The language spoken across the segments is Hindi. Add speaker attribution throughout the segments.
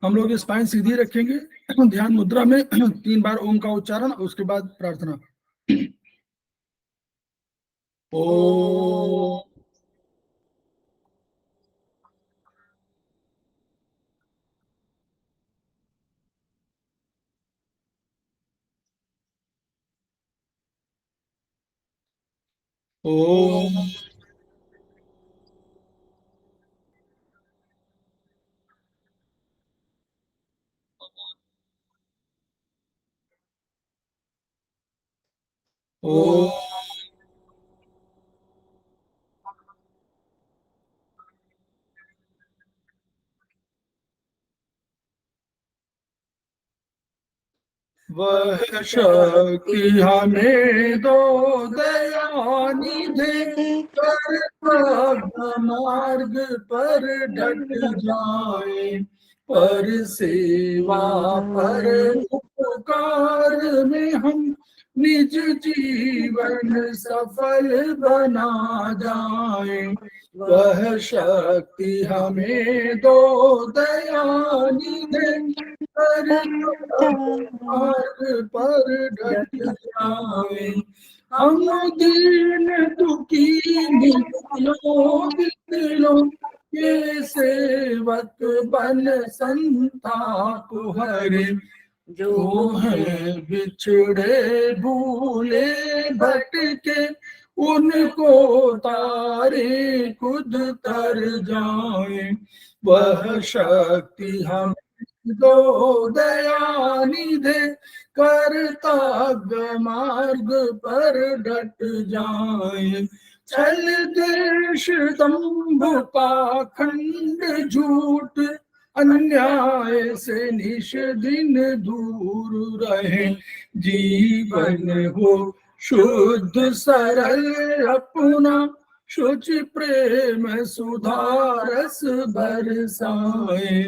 Speaker 1: हम लोग स्पाइन सीधी रखेंगे, ध्यान मुद्रा में 3 बार ओम का उच्चारण, उसके बाद प्रार्थना। ओम ओम ओम वह शक्ति हमें दो दयानिधि, कर मार्ग पर डट जाए, पर सेवा पर उपकार में हम निज जीवन सफल बना जाए। वह शक्ति हमें दो दयानिधि, कर मार्ग पर डट जाए, हम दीन दुखी निकलो दिलों के सेवक बन संताप हरे, जो है बिछड़े भूले भटके, उनको तारे खुद तर जाए। वह शक्ति हम दो दयानिधे, कर्तव्य मार्ग पर डट जाए। छल देश दंभ पाखंड झूठ, अन्याय से निश दिन दूर रहे, जीवन हो शुद्ध सरल अपना, शुचि प्रेम सुधारस बरसाए।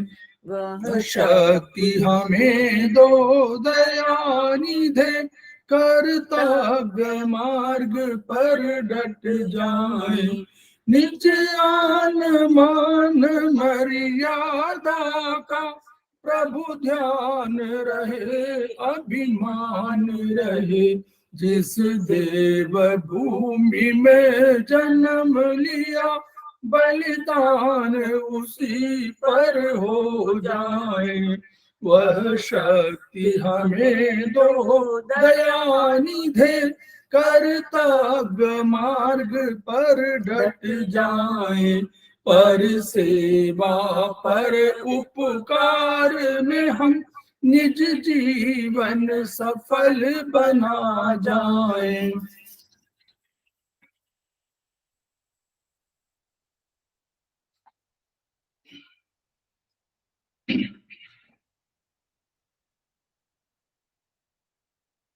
Speaker 1: वह शक्ति हमें दो दयानिधे, कर्तव्य मार्ग पर डट जाए। निज आन मान मर्यादा का प्रभु ध्यान रहे, अभिमान रहे, जिस देव भूमि में जन्म लिया, बलिदान उसी पर हो जाए। वह शक्ति हमें दो दयानिधे, कर्तव्य मार्ग पर डट जाए, पर सेवा पर उपकार में हम निज जीवन सफल बना जाए।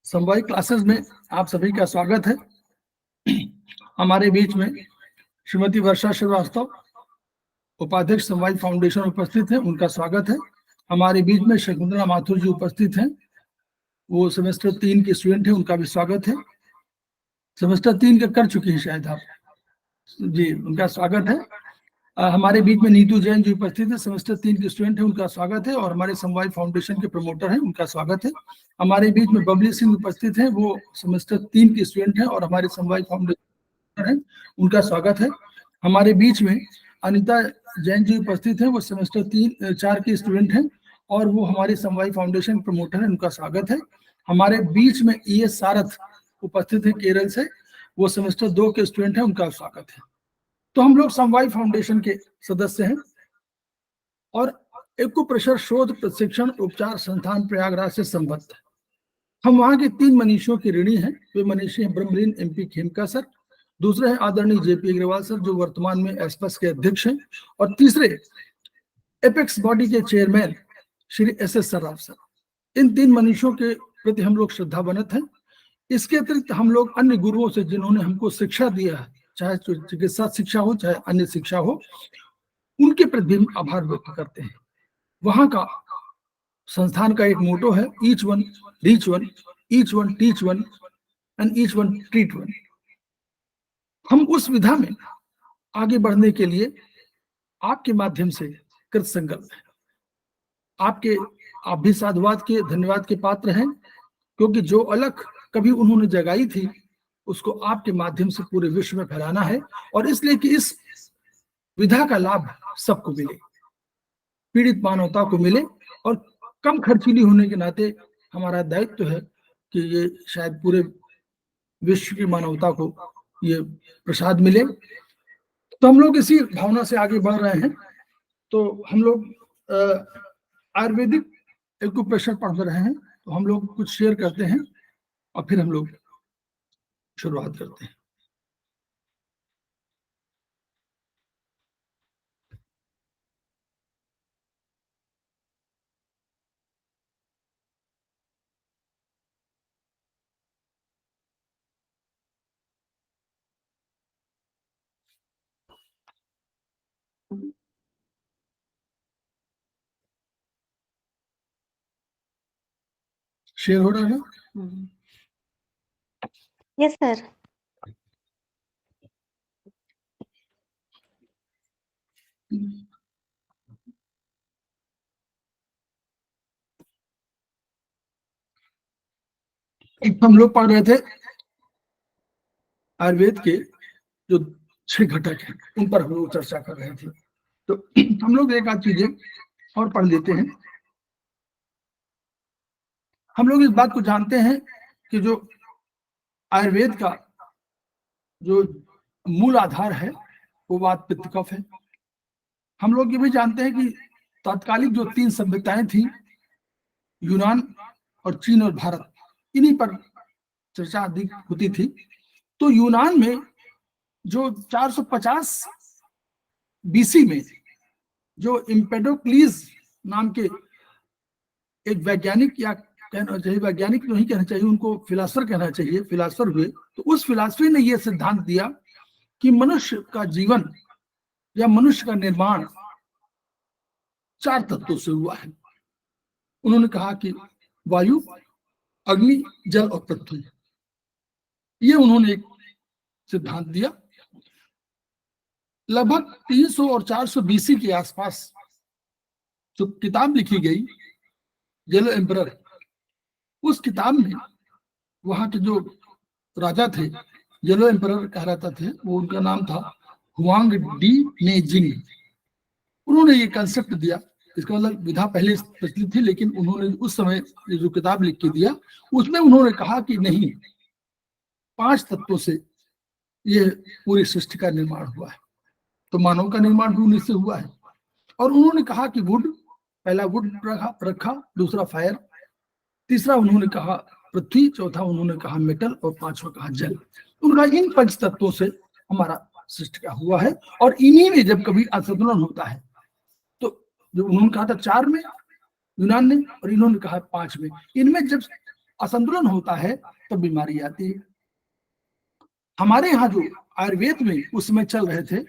Speaker 1: समवाय क्लासेस में आप सभी का स्वागत है। हमारे बीच में श्रीमती वर्षा श्रीवास्तव, उपाध्यक्ष समवाय फाउंडेशन उपस्थित है, उनका स्वागत है। हमारे बीच में शकुंतला माथुर जी उपस्थित हैं, वो सेमेस्टर 3 के स्टूडेंट हैं, उनका भी स्वागत है। सेमेस्टर 3 का कर चुके हैं शायद आप जी, उनका स्वागत है। हमारे बीच में नीतू जैन जी उपस्थित है, सेमेस्टर 3 के स्टूडेंट है, उनका स्वागत है, और हमारे समवाय फाउंडेशन के प्रमोटर हैं, उनका स्वागत है। हमारे बीच में बबली सिंह उपस्थित है, वो सेमेस्टर 3 के स्टूडेंट है और हमारे समवाय फाउंडेशन है, उनका स्वागत है। हमारे बीच में अनिता जैन जी उपस्थित है, वो सेमेस्टर 4 के स्टूडेंट हैं और वो हमारे समवाय फाउंडेशन प्रमोटर है, उनका स्वागत है। हमारे बीच में ES सारथ उपस्थित है केरल से, वो सेमेस्टर 2 के स्टूडेंट है, उनका स्वागत है। तो हम लोग समवाय फाउंडेशन के सदस्य हैं और एक्यूप्रेशर शोध प्रशिक्षण उपचार संस्थान प्रयागराज से संबद्ध है। हम वहां के 3 मनीषियों के ऋणी हैं। वे मनीषी हैं ब्रह्मलीन MP खेमका सर, दूसरे हैं आदरणीय JP अग्रवाल सर, जो वर्तमान में एस्पस के अध्यक्ष हैं, और तीसरे एपेक्स बॉडी के chairman Shri SS Sarraf sir. इन 3 मनीषियों के प्रति हम लोग श्रद्धावनत हैं। इसके अतिरिक्त हम लोग अन्य गुरुओं से जिन्होंने हमको शिक्षा दिया है, चाहे चिकित्सा शिक्षा हो चाहे अन्य शिक्षा हो, उनके प्रति हम आभार व्यक्त करते हैं। वहां का संस्थान का एक मोटो है, each one reach one, each one teach one and each one treat one. हम उस विधा में आगे बढ़ने के लिए आपके माध्यम से कृत संकल्प है। आप भी साधुवाद के, धन्यवाद के पात्र हैं, क्योंकि जो अलख कभी उन्होंने जगाई थी उसको आपके माध्यम से पूरे विश्व में फैलाना है, और इसलिए कि इस विधा का लाभ सबको मिले, पीड़ित मानवता को मिले, और कम खर्चीली होने के नाते हमारा दायित्व है कि ये शायद पूरे विश्व की मानवता को ये प्रसाद मिले। तो हम लोग इसी भावना से आगे बढ़ रहे हैं। तो हम लोग आयुर्वेदिक एक्यूप्रेशर पढ़ रहे हैं, तो हम लोग कुछ शेयर करते हैं और फिर हम लोग शुरुआत करते हैं। शेयर हो रहा है ना?
Speaker 2: Yes sir.
Speaker 1: हम लोग पढ़ रहे थे आयुर्वेद के जो 6 घटक हैं, उन पर हम लोग चर्चा कर रहे थे। तो हम लोग एक आध चीजें और पढ़ लेते हैं। हम लोग इस बात को जानते हैं कि जो आयुर्वेद का जो मूल आधार है वो वात पित्त कफ है। हम लोग ये भी जानते हैं कि तात्कालिक जो 3 सभ्यताएं थी, यूनान और चीन और भारत, इन्हीं पर चर्चा अधिक होती थी। तो यूनान में जो 450 बीसी में जो इम्पेडोक्लीज नाम के एक वैज्ञानिक, या कहना चाहिए वैज्ञानिक नहीं कहना चाहिए, उनको फिलासफर कहना चाहिए, फिलासफर हुए, तो उस फिलासफी ने यह सिद्धांत दिया कि मनुष्य का जीवन या मनुष्य का निर्माण 4 तत्वों से हुआ है। उन्होंने कहा कि वायु, अग्नि, जल और पृथ्वी, ये उन्होंने एक सिद्धांत दिया। लगभग 300 और 400 बीसी के आसपास जो किताब लिखी गई येलो एम्परर, उस किताब में वहां के जो राजा थे, येलो एम्परर कहलाता थे, वो उनका नाम था हुआंग डी नेजिंग। उन्होंने ये कंसेप्ट दिया, इसका मतलब विधा पहले प्रचलित थी, लेकिन उन्होंने उस समय जो किताब लिख के दिया उसमें उन्होंने कहा कि नहीं, 5 तत्वों से ये पूरी सृष्टि का निर्माण हुआ है। तो मानव का निर्माण भी उन्हीं से हुआ है। और उन्होंने कहा कि वुड, पहला वुड रखा, दूसरा फायर, तीसरा उन्होंने कहा पृथ्वी, चौथा उन्होंने कहा मेटल, और 5वां कहा जल। उनका इन 5 तत्वों से हमारा सृष्टि का हुआ है। और इन्हीं में जब कभी असंतुलन होता है, तो जो उन्होंने कहा था 4 में यूनान ने, और इन्होंने कहा 5 में, इनमें जब असंतुलन होता है तो बीमारी आती है। हमारे यहाँ जो आयुर्वेद में उसमें चल रहे थे,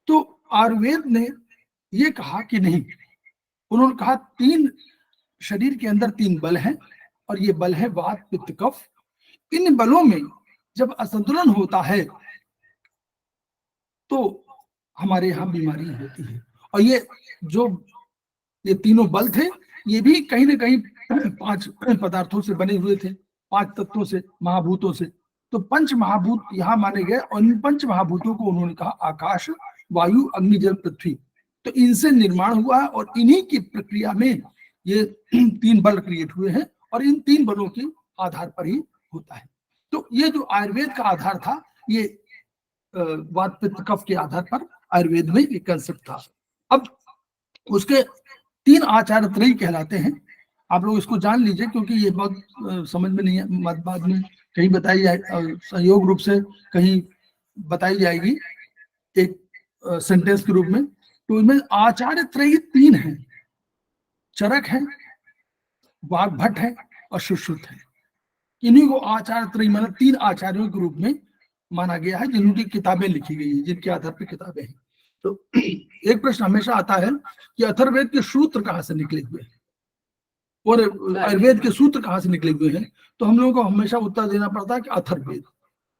Speaker 1: तो आयुर्वेद ने ये कहा कि नहीं, उन्होंने कहा 3 शरीर के अंदर 3 बल हैं, और ये बल है वात पित्त कफ। इन बलों में जब असंतुलन होता है तो हमारे यहाँ बीमारी होती है। और ये तीनों बल थे, ये भी कहीं ना कहीं 5 पदार्थों से बने हुए थे, 5 तत्वों से, महाभूतों से। तो 5 महाभूत यहाँ माने गए, और इन 5 महाभूतों को उन्होंने कहा आकाश, वायु, अग्नि, जल, पृथ्वी। तो इनसे निर्माण हुआ है, और इन्हीं की प्रक्रिया में ये 3 बल क्रिएट हुए हैं, और इन 3 बलों के आधार पर ही होता है। तो ये जो आयुर्वेद का आधार था, ये वात पित्त कफ के आधार पर आयुर्वेद में एक कंसेप्ट था। अब उसके 3 आचार्य त्रयी कहलाते हैं। आप लोग इसको जान लीजिए, क्योंकि ये बहुत समझ में नहीं है, बाद में कहीं बताई जाए, सहयोग रूप से कहीं बताई जाएगी एक सेंटेंस के रूप में। तो इसमें आचार्य त्रयी 3 हैं, चरक है, वाग्भट है और सुश्रुत है। इन्हीं को आचार्य त्रयी, मतलब 3 आचार्यों के रूप में माना गया है, जिनकी किताबें लिखी गई है, जिनके आधार पर किताबें हैं। तो एक प्रश्न हमेशा आता है कि अथर्ववेद के सूत्र कहाँ से निकले हुए हैं और आयुर्वेद के सूत्र कहाँ से निकले हुए हैं। तो हम लोगों को हमेशा उत्तर देना पड़ता है कि अथर्ववेद।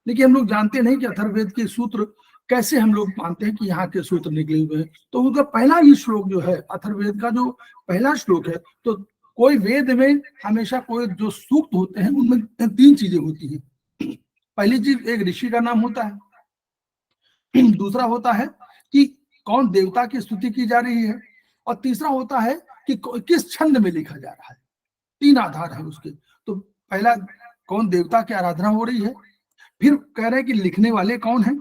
Speaker 1: लेकिन हम लोग जानते नहीं कि अथर्ववेद के सूत्र कैसे हम लोग मानते हैं कि यहाँ के सूत्र निकले हुए हैं। तो उनका पहला ही श्लोक जो है अथर्ववेद का जो पहला श्लोक है, तो कोई वेद में हमेशा कोई जो सूक्त होते हैं उनमें 3 चीजें होती हैं। पहली चीज एक ऋषि का नाम होता है, दूसरा होता है कि कौन देवता की स्तुति की जा रही है, और तीसरा होता है कि किस छंद में लिखा जा रहा है। 3 आधार है उसके। तो पहला कौन देवता की आराधना हो रही है, फिर कह रहे हैं कि लिखने वाले कौन हैं,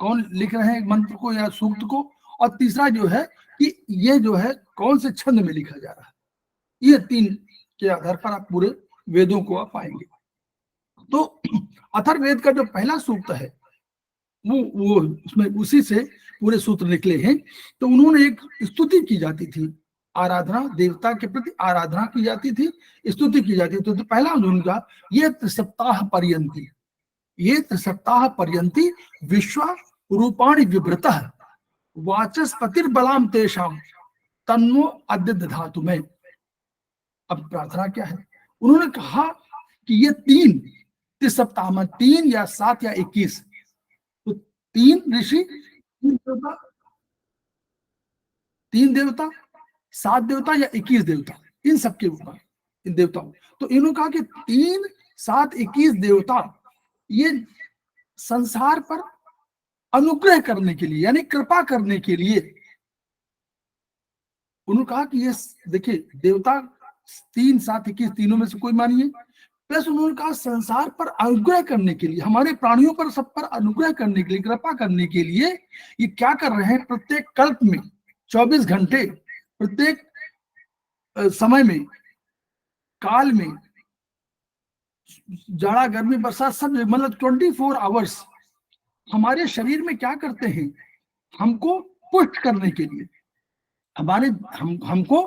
Speaker 1: कौन लिख रहे हैं मंत्र को या सूक्त को, और तीसरा जो है कि ये जो है कौन से छंद में लिखा जा रहा है। ये 3 के आधार पर आप पूरे वेदों को आप पाएंगे। तो अथर्ववेद का जो पहला सूक्त है वो उसमें उसी से पूरे सूत्र निकले हैं। तो उन्होंने एक स्तुति की जाती थी, आराधना, देवता के प्रति आराधना की जाती थी, स्तुति की जाती थी। तो पहला उनका ये त्रिसप्ताह पर्यंती, ये त्रिसप्ताह पर्यंती विश्व रूपाणि विवृतः वाचस्पतिर्बलाम तेषाम तन्नो अद्य दधातु में। अब प्रार्थना क्या है, उन्होंने कहा कि ये 3 त्रिसप्ताह में 3 या 7 या 21, तो 3 ऋषि, 3 देवता, 7 देवता या 21 देवता, इन सबके ऊपर इन देवताओं। तो इन्होंने कहा कि 3, 7, 21 देवता ये संसार पर अनुग्रह करने के लिए, यानी कृपा करने के लिए, उन्होंने कहा कि ये देखिए देवता 3, 7, 21 तीनों में से कोई मानिए, प्लस उन्होंने कहा संसार पर अनुग्रह करने के लिए, हमारे प्राणियों पर सब पर अनुग्रह करने के लिए, कृपा करने के लिए ये क्या कर रहे हैं, प्रत्येक कल्प में 24 घंटे, प्रत्येक समय में, काल में, जाड़ा गर्मी बरसात सब, मतलब 24 आवर्स हमारे शरीर में क्या करते हैं, हमको पुष्ट करने के लिए, हमको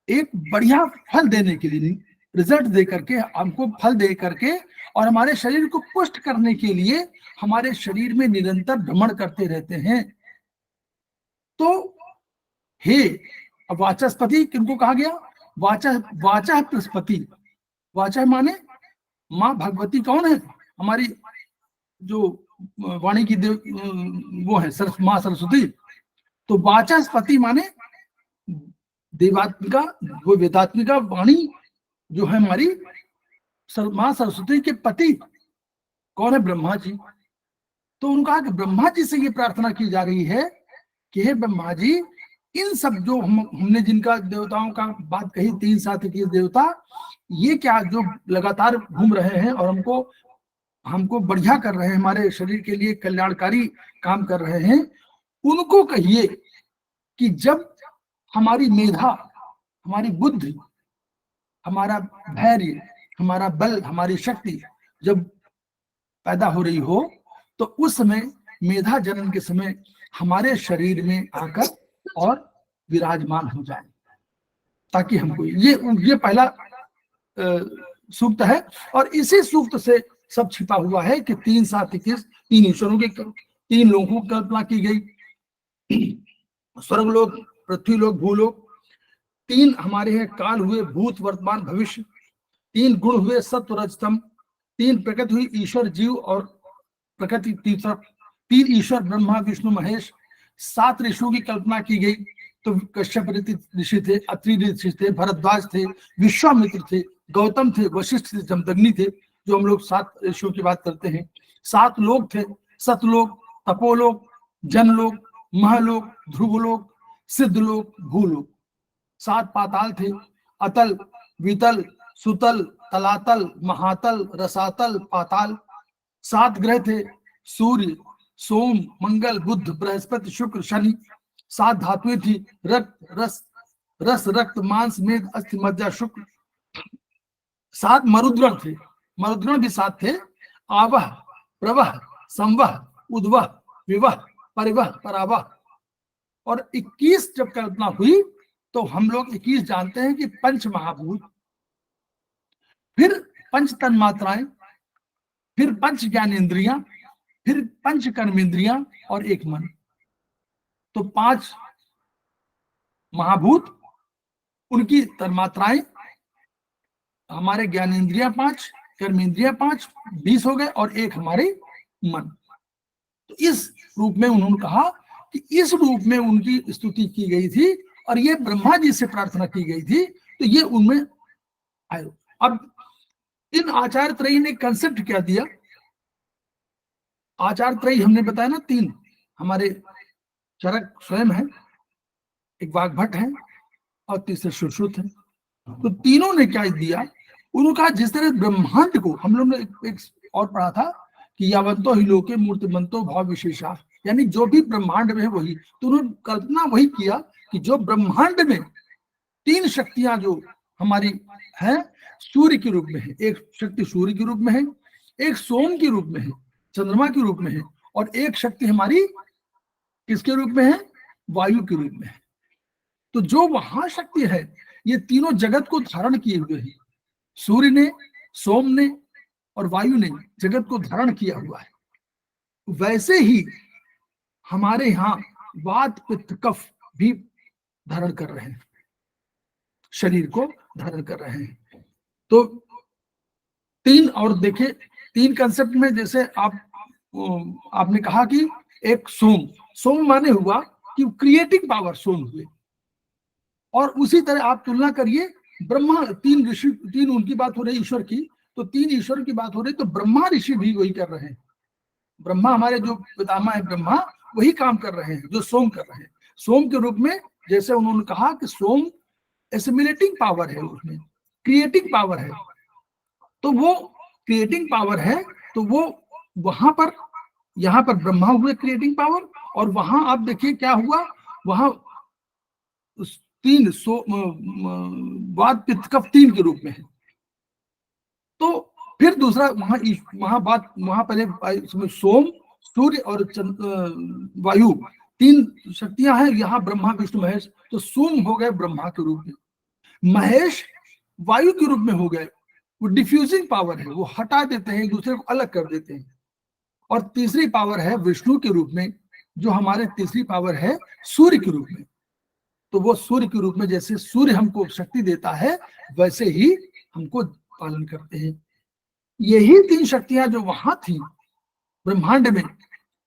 Speaker 1: एक बढ़िया फल देने के लिए, रिजल्ट दे करके, हमको फल दे करके, और हमारे शरीर को पुष्ट करने के लिए हमारे शरीर में निरंतर भ्रमण करते रहते हैं। तो हे वाचस्पति किनको कहा गया, वाचा प्रस्पति, वाचा माने माँ भगवती कौन है, हमारी जो वाणी की देव वो है माँ सरस्वती। तो वाचस्पति माने देवात्मिका, वो वेदात्मिका वाणी जो है हमारी माँ सरस्वती के पति कौन है, ब्रह्मा जी। तो उनका कि ब्रह्मा जी से ये प्रार्थना की जा रही है कि हे ब्रह्मा जी, इन सब जो हमने जिनका देवताओं का बात कही, 3, 7, 21 देवता, ये क्या जो लगातार घूम रहे हैं और हमको बढ़िया कर रहे हैं, हमारे शरीर के लिए कल्याणकारी काम कर रहे हैं, उनको कहिए कि जब हमारी मेधा, हमारी बुद्धि, हमारा धैर्य, हमारा बल, हमारी शक्ति जब पैदा हो रही हो, तो उस समय मेधा जनन के समय हमारे शरीर में आकर और विराजमान हो जाए, ताकि हमको ये पहला सूक्त है। और इसी सूक्त से सब छिपा हुआ है कि 3, 7, 21 3 ईश्वरों के, 3 लोगों की कल्पना की गई, स्वर्गलोक, पृथ्वीलोक, भूलोक। 3 हमारे हैं काल हुए, भूत, वर्तमान, भविष्य। 3 गुण हुए, सत्व, रजतम। 3 प्रकृति हुई, ईश्वर, जीव और प्रकृति, तीसरा। 3 ईश्वर, ब्रह्मा, विष्णु, महेश। 7 ऋषियों की कल्पना की गई, तो कश्यप ऋषि थे, अत्रि ऋषि थे, भरद्वाज थे, विश्वामित्र थे, गौतम थे, वशिष्ठ थे, जमदग्नि थे, जो हम लोग 7 ऋषियों की बात करते हैं। 7 लोक थे, सतलोक, तपोलोक, जनलोक, महलोक, ध्रुवलोक, सिद्धलोक, भूलोक। 7 पाताल थे, अतल, वितल, सुतल, तलातल, महातल, रसातल, पाताल। 7 ग्रह थे, सूर्य, सोम, मंगल, बुध, बृहस्पति, शुक्र, शनि। 7 धातुएं थी, रस, रक्त, मांस, मेद, अस्थि, मज्जा, शुक्र। 7 मरुद्गण थे, मरुद्गण भी 7 थे, आवह, प्रवह, संवह, उद्वह, विवह, परिवह, परावह। और 21 जब कल्पना हुई, तो हम लोग 21 जानते हैं कि 5 महाभूत, फिर 5 तन्मात्राएं, फिर 5 ज्ञानेंद्रियां, फिर 5 कर्मेंद्रियां और 1 मन। तो 5 महाभूत, उनकी तन्मात्राएं, हमारे ज्ञानेंद्रियां 5, कर्मेंद्रियां 5, 20 हो गए, और 1 हमारे मन। तो इस रूप में उन्होंने कहा कि इस रूप में उनकी स्तुति की गई थी और ये ब्रह्मा जी से प्रार्थना की गई थी, तो ये उनमें आयो। अब इन आचार्य त्रयी ने कंसेप्ट क्या दिया? आचार्य त्रयी हमने बताया ना, तीन हमारे चरक स्वयं है, एक वाग्भट है और तीसरे सुश्रुत है। तो तीनों ने क्या दिया? उन्होंने कहा जिस तरह ब्रह्मांड को हम लोग ने एक और पढ़ा था कि यावंतो ही लोके मूर्तिमंतो भाव विशेषा, यानी जो भी ब्रह्मांड में है वही। तो उन्होंने कल्पना वही किया कि जो ब्रह्मांड में तीन शक्तियां जो हमारी है, सूर्य के रूप में है, एक शक्ति सूर्य के रूप में है, एक सोम के रूप में है, चंद्रमा के रूप में है, और एक शक्ति हमारी किसके रूप में है? वायु के रूप में है। तो जो वहां शक्ति है, ये तीनों जगत को धारण किए हुए हैं। सूर्य ने, सोम ने और वायु ने जगत को धारण किया हुआ है। वैसे ही हमारे यहाँ वात पित्त कफ भी धारण कर रहे हैं, शरीर को धारण कर रहे हैं। तो तीन, और देखिए तीन कंसेप्ट में, जैसे आपने कहा कि एक सोम, सोम माने हुआ कि क्रिएटिंग पावर सोम हुए, और उसी तरह आप तुलना करिए ब्रह्मा, तीन ऋषि, तीन उनकी बात हो रही ईश्वर की, तो तीन ईश्वर की बात हो रही, तो ब्रह्मा ऋषि भी वही कर रहे हैं। ब्रह्मा हमारे जो पितामह है ब्रह्मा, वही काम कर रहे हैं जो सोम कर रहे हैं। सोम के रूप में, जैसे उन्होंने कहा कि सोम एसिमिलेटिंग पावर है, उसमें क्रिएटिंग पावर है, तो वो क्रिएटिंग पावर है, तो वो वहां पर, यहाँ पर ब्रह्मा हुए क्रिएटिंग पावर, और वहां आप देखिए क्या हुआ, वहां तीन वात पित्त कफ तीन के रूप में है। तो फिर दूसरा वहां बात, वहां पहले सोम, सूर्य और वायु, तीन शक्तियां हैं, यहाँ ब्रह्मा विष्णु महेश। तो सोम हो गए ब्रह्मा के रूप में, महेश वायु के रूप में हो गए, वो डिफ्यूजिंग पावर है, वो हटा देते हैं, एक दूसरे को अलग कर देते हैं। और तीसरी पावर है विष्णु के रूप में, जो हमारे तीसरी पावर है सूर्य के रूप में। तो वो सूर्य के रूप में, जैसे सूर्य हमको शक्ति देता है, वैसे ही हमको पालन करते हैं। यही तीन शक्तियां जो वहां थी ब्रह्मांड में,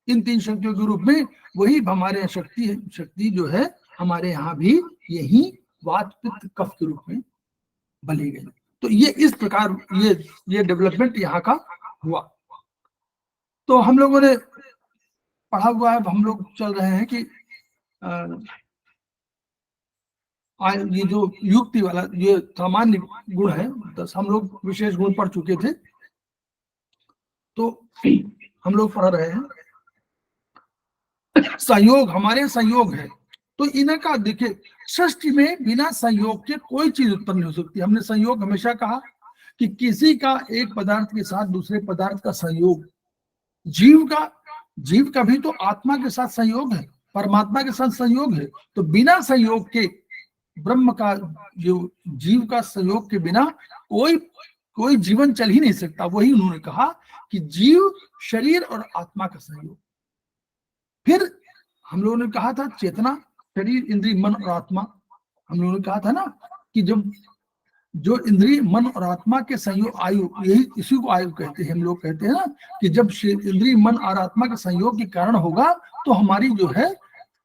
Speaker 1: इन तीन शक्तियों के रूप में, वही हमारे शक्ति जो है हमारे यहाँ भी यही वात पित्त कफ के रूप में बनी गई। तो ये इस प्रकार ये डेवलपमेंट यहाँ का हुआ। तो हम लोगों ने पढ़ा हुआ है, हम लोग चल रहे हैं कि ये जो युक्ति वाला, ये सामान्य गुण है, 10 हम लोग विशेष गुण पढ़ चुके थे। तो हम लोग पढ़ रहे हैं संयोग, हमारे संयोग है। तो इनका देखिए, सृष्टि में बिना संयोग के कोई चीज उत्पन्न नहीं हो सकती। हमने संयोग हमेशा कहा कि किसी का एक पदार्थ के साथ दूसरे पदार्थ का संयोग, जीव का भी तो आत्मा के साथ संयोग है, परमात्मा के साथ संयोग है। तो बिना संयोग के, ब्रह्म का जो जीव का संयोग के बिना कोई जीवन चल ही नहीं सकता। वही उन्होंने कहा कि जीव, शरीर और आत्मा का संयोग। फिर हम लोगों ने कहा था चेतना, शरीर, इंद्रिय, मन और आत्मा। हम लोगों ने कहा था ना कि जब जो इंद्रिय, मन और आत्मा के संयोग, आयु, यही इसी को आयु कहते हैं। हम लोग कहते हैं ना कि जब इंद्रिय, मन और आत्मा के संयोग के कारण होगा तो हमारी जो है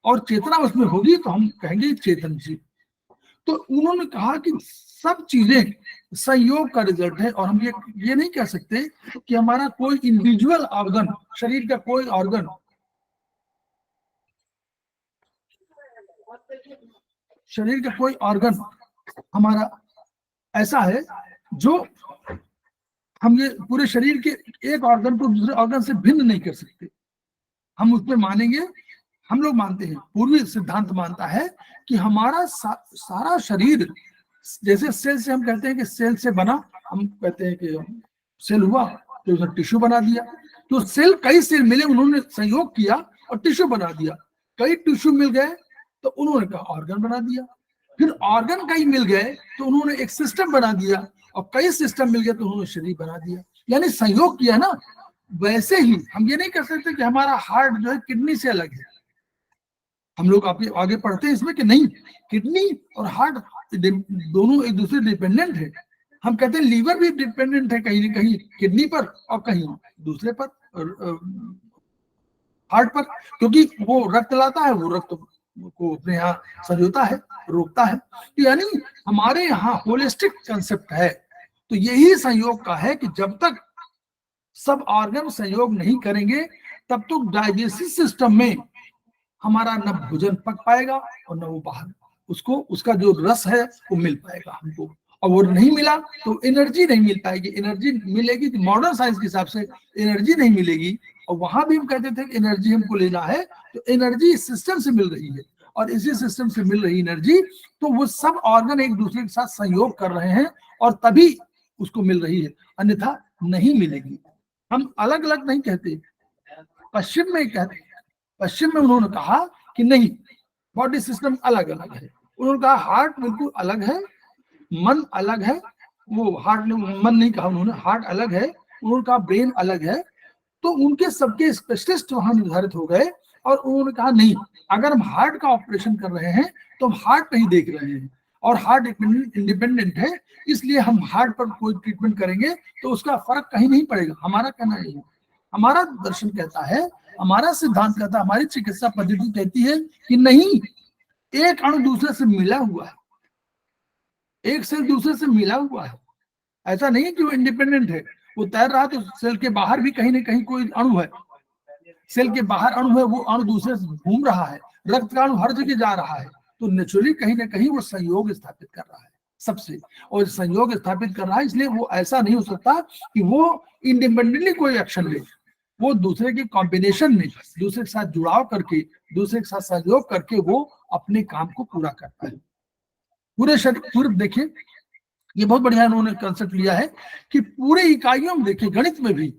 Speaker 1: और चेतना उसमें होगी, तो हम कहेंगे चेतन जीव। तो उन्होंने कहा कि सब चीजें संयोग का रिजल्ट है, और हम ये नहीं कह सकते कि हमारा कोई इंडिविजुअल ऑर्गन, शरीर का कोई ऑर्गन, हमारा ऐसा है जो हम ये पूरे शरीर के एक ऑर्गन को दूसरे ऑर्गन से भिन्न नहीं कर सकते। हम उसमें मानेंगे, हम लोग मानते हैं, पूर्वी सिद्धांत मानता है कि हमारा सारा शरीर, जैसे सेल से हम कहते हैं कि सेल से बना, हम कहते हैं कि सेल हुआ तो उसने टिश्यू बना दिया। तो सेल, कई सेल मिले, उन्होंने संयोग किया और टिश्यू बना दिया। कई टिश्यू मिल गए तो उन्होंने कहा ऑर्गन बना दिया। फिर ऑर्गन कई मिल गए तो उन्होंने एक सिस्टम बना दिया, और कई सिस्टम मिल गए तो उन्होंने शरीर बना दिया, यानी संयोग किया ना। वैसे ही हम ये नहीं कर सकते कि हमारा हार्ट जो है किडनी से अलग है। हम लोग आगे पढ़ते हैं इसमें कि नहीं, किडनी और हार्ट दोनों एक दूसरे डिपेंडेंट है। हम कहते हैं लीवर भी डिपेंडेंट है कहीं न कहीं किडनी पर और कहीं दूसरे पर, हार्ट पर, क्योंकि वो रक्त लाता है, वो रक्त को अपने यहाँ संजोता है, रोकता है। यानी हमारे यहाँ होलिस्टिक कंसेप्ट है। तो यही संयोग का है कि जब तक सब ऑर्गन संयोग नहीं करेंगे तब तक डाइजेस्टिव सिस्टम में हमारा न भोजन पक पाएगा और न वो बाहर उसको उसका जो रस है वो मिल पाएगा हमको। और वो नहीं मिला तो एनर्जी नहीं मिल पाएगी। एनर्जी मिलेगी तो मॉडर्न साइंस के हिसाब से एनर्जी नहीं मिलेगी। और वहां भी हम कहते थे कि एनर्जी हमको लेना है, तो एनर्जी इस सिस्टम से मिल रही है, और इसी सिस्टम से मिल रही एनर्जी तो वो सब ऑर्गन एक दूसरे के साथ सहयोग कर रहे हैं और तभी उसको मिल रही है, अन्यथा नहीं मिलेगी। हम अलग अलग नहीं कहते, पश्चिम में कहते हैं। पश्चिम में उन्होंने कहा कि नहीं, बॉडी सिस्टम अलग अलग है। उन्होंने कहा हार्ट बिल्कुल अलग है, मन अलग है। वो हार्ट ने मन नहीं कहा उन्होंने, हार्ट अलग है। उन्होंने कहा ब्रेन अलग है। तो उनके सबके स्पेशलिस्ट वहां निर्धारित हो गए और उन्होंने कहा नहीं, अगर हम हार्ट का ऑपरेशन कर रहे हैं तो हम हार्ट नहीं देख रहे हैं और हार्ट इंडिपेंडेंट है, इसलिए हम हार्ट पर कोई ट्रीटमेंट करेंगे तो उसका फर्क कहीं नहीं पड़ेगा। हमारा कहना यही है, हमारा दर्शन कहता है, हमारा सिद्धांत कहता है, हमारी चिकित्सा पद्धति कहती है कि नहीं, एक अणु दूसरे से मिला हुआ है, एक सेल दूसरे से मिला हुआ है। ऐसा नहीं कि वो इंडिपेंडेंट है, वो तैर रहा है तो सेल के बाहर भी कहीं ना कहीं कोई अणु है, सेल के बाहर अणु है, वो अणु दूसरे से घूम रहा है, रक्त का अणु हर जगह जा रहा है। तो नेचुरली कहीं ना कहीं वो संयोग स्थापित कर रहा है सबसे, और संयोग स्थापित कर रहा है, इसलिए वो ऐसा नहीं हो सकता कि वो इंडिपेंडेंटली कोई एक्शन ले। वो दूसरे के कॉम्बिनेशन में, दूसरे के साथ जुड़ाव करके, दूसरे के साथ सहयोग करके वो अपने काम को पूरा करता है। पूरे शरीर, पूरे देखिए ये बहुत बढ़िया इन्होंने कंसेप्ट लिया है कि पूरे इकाइयों में देखिए, गणित में भी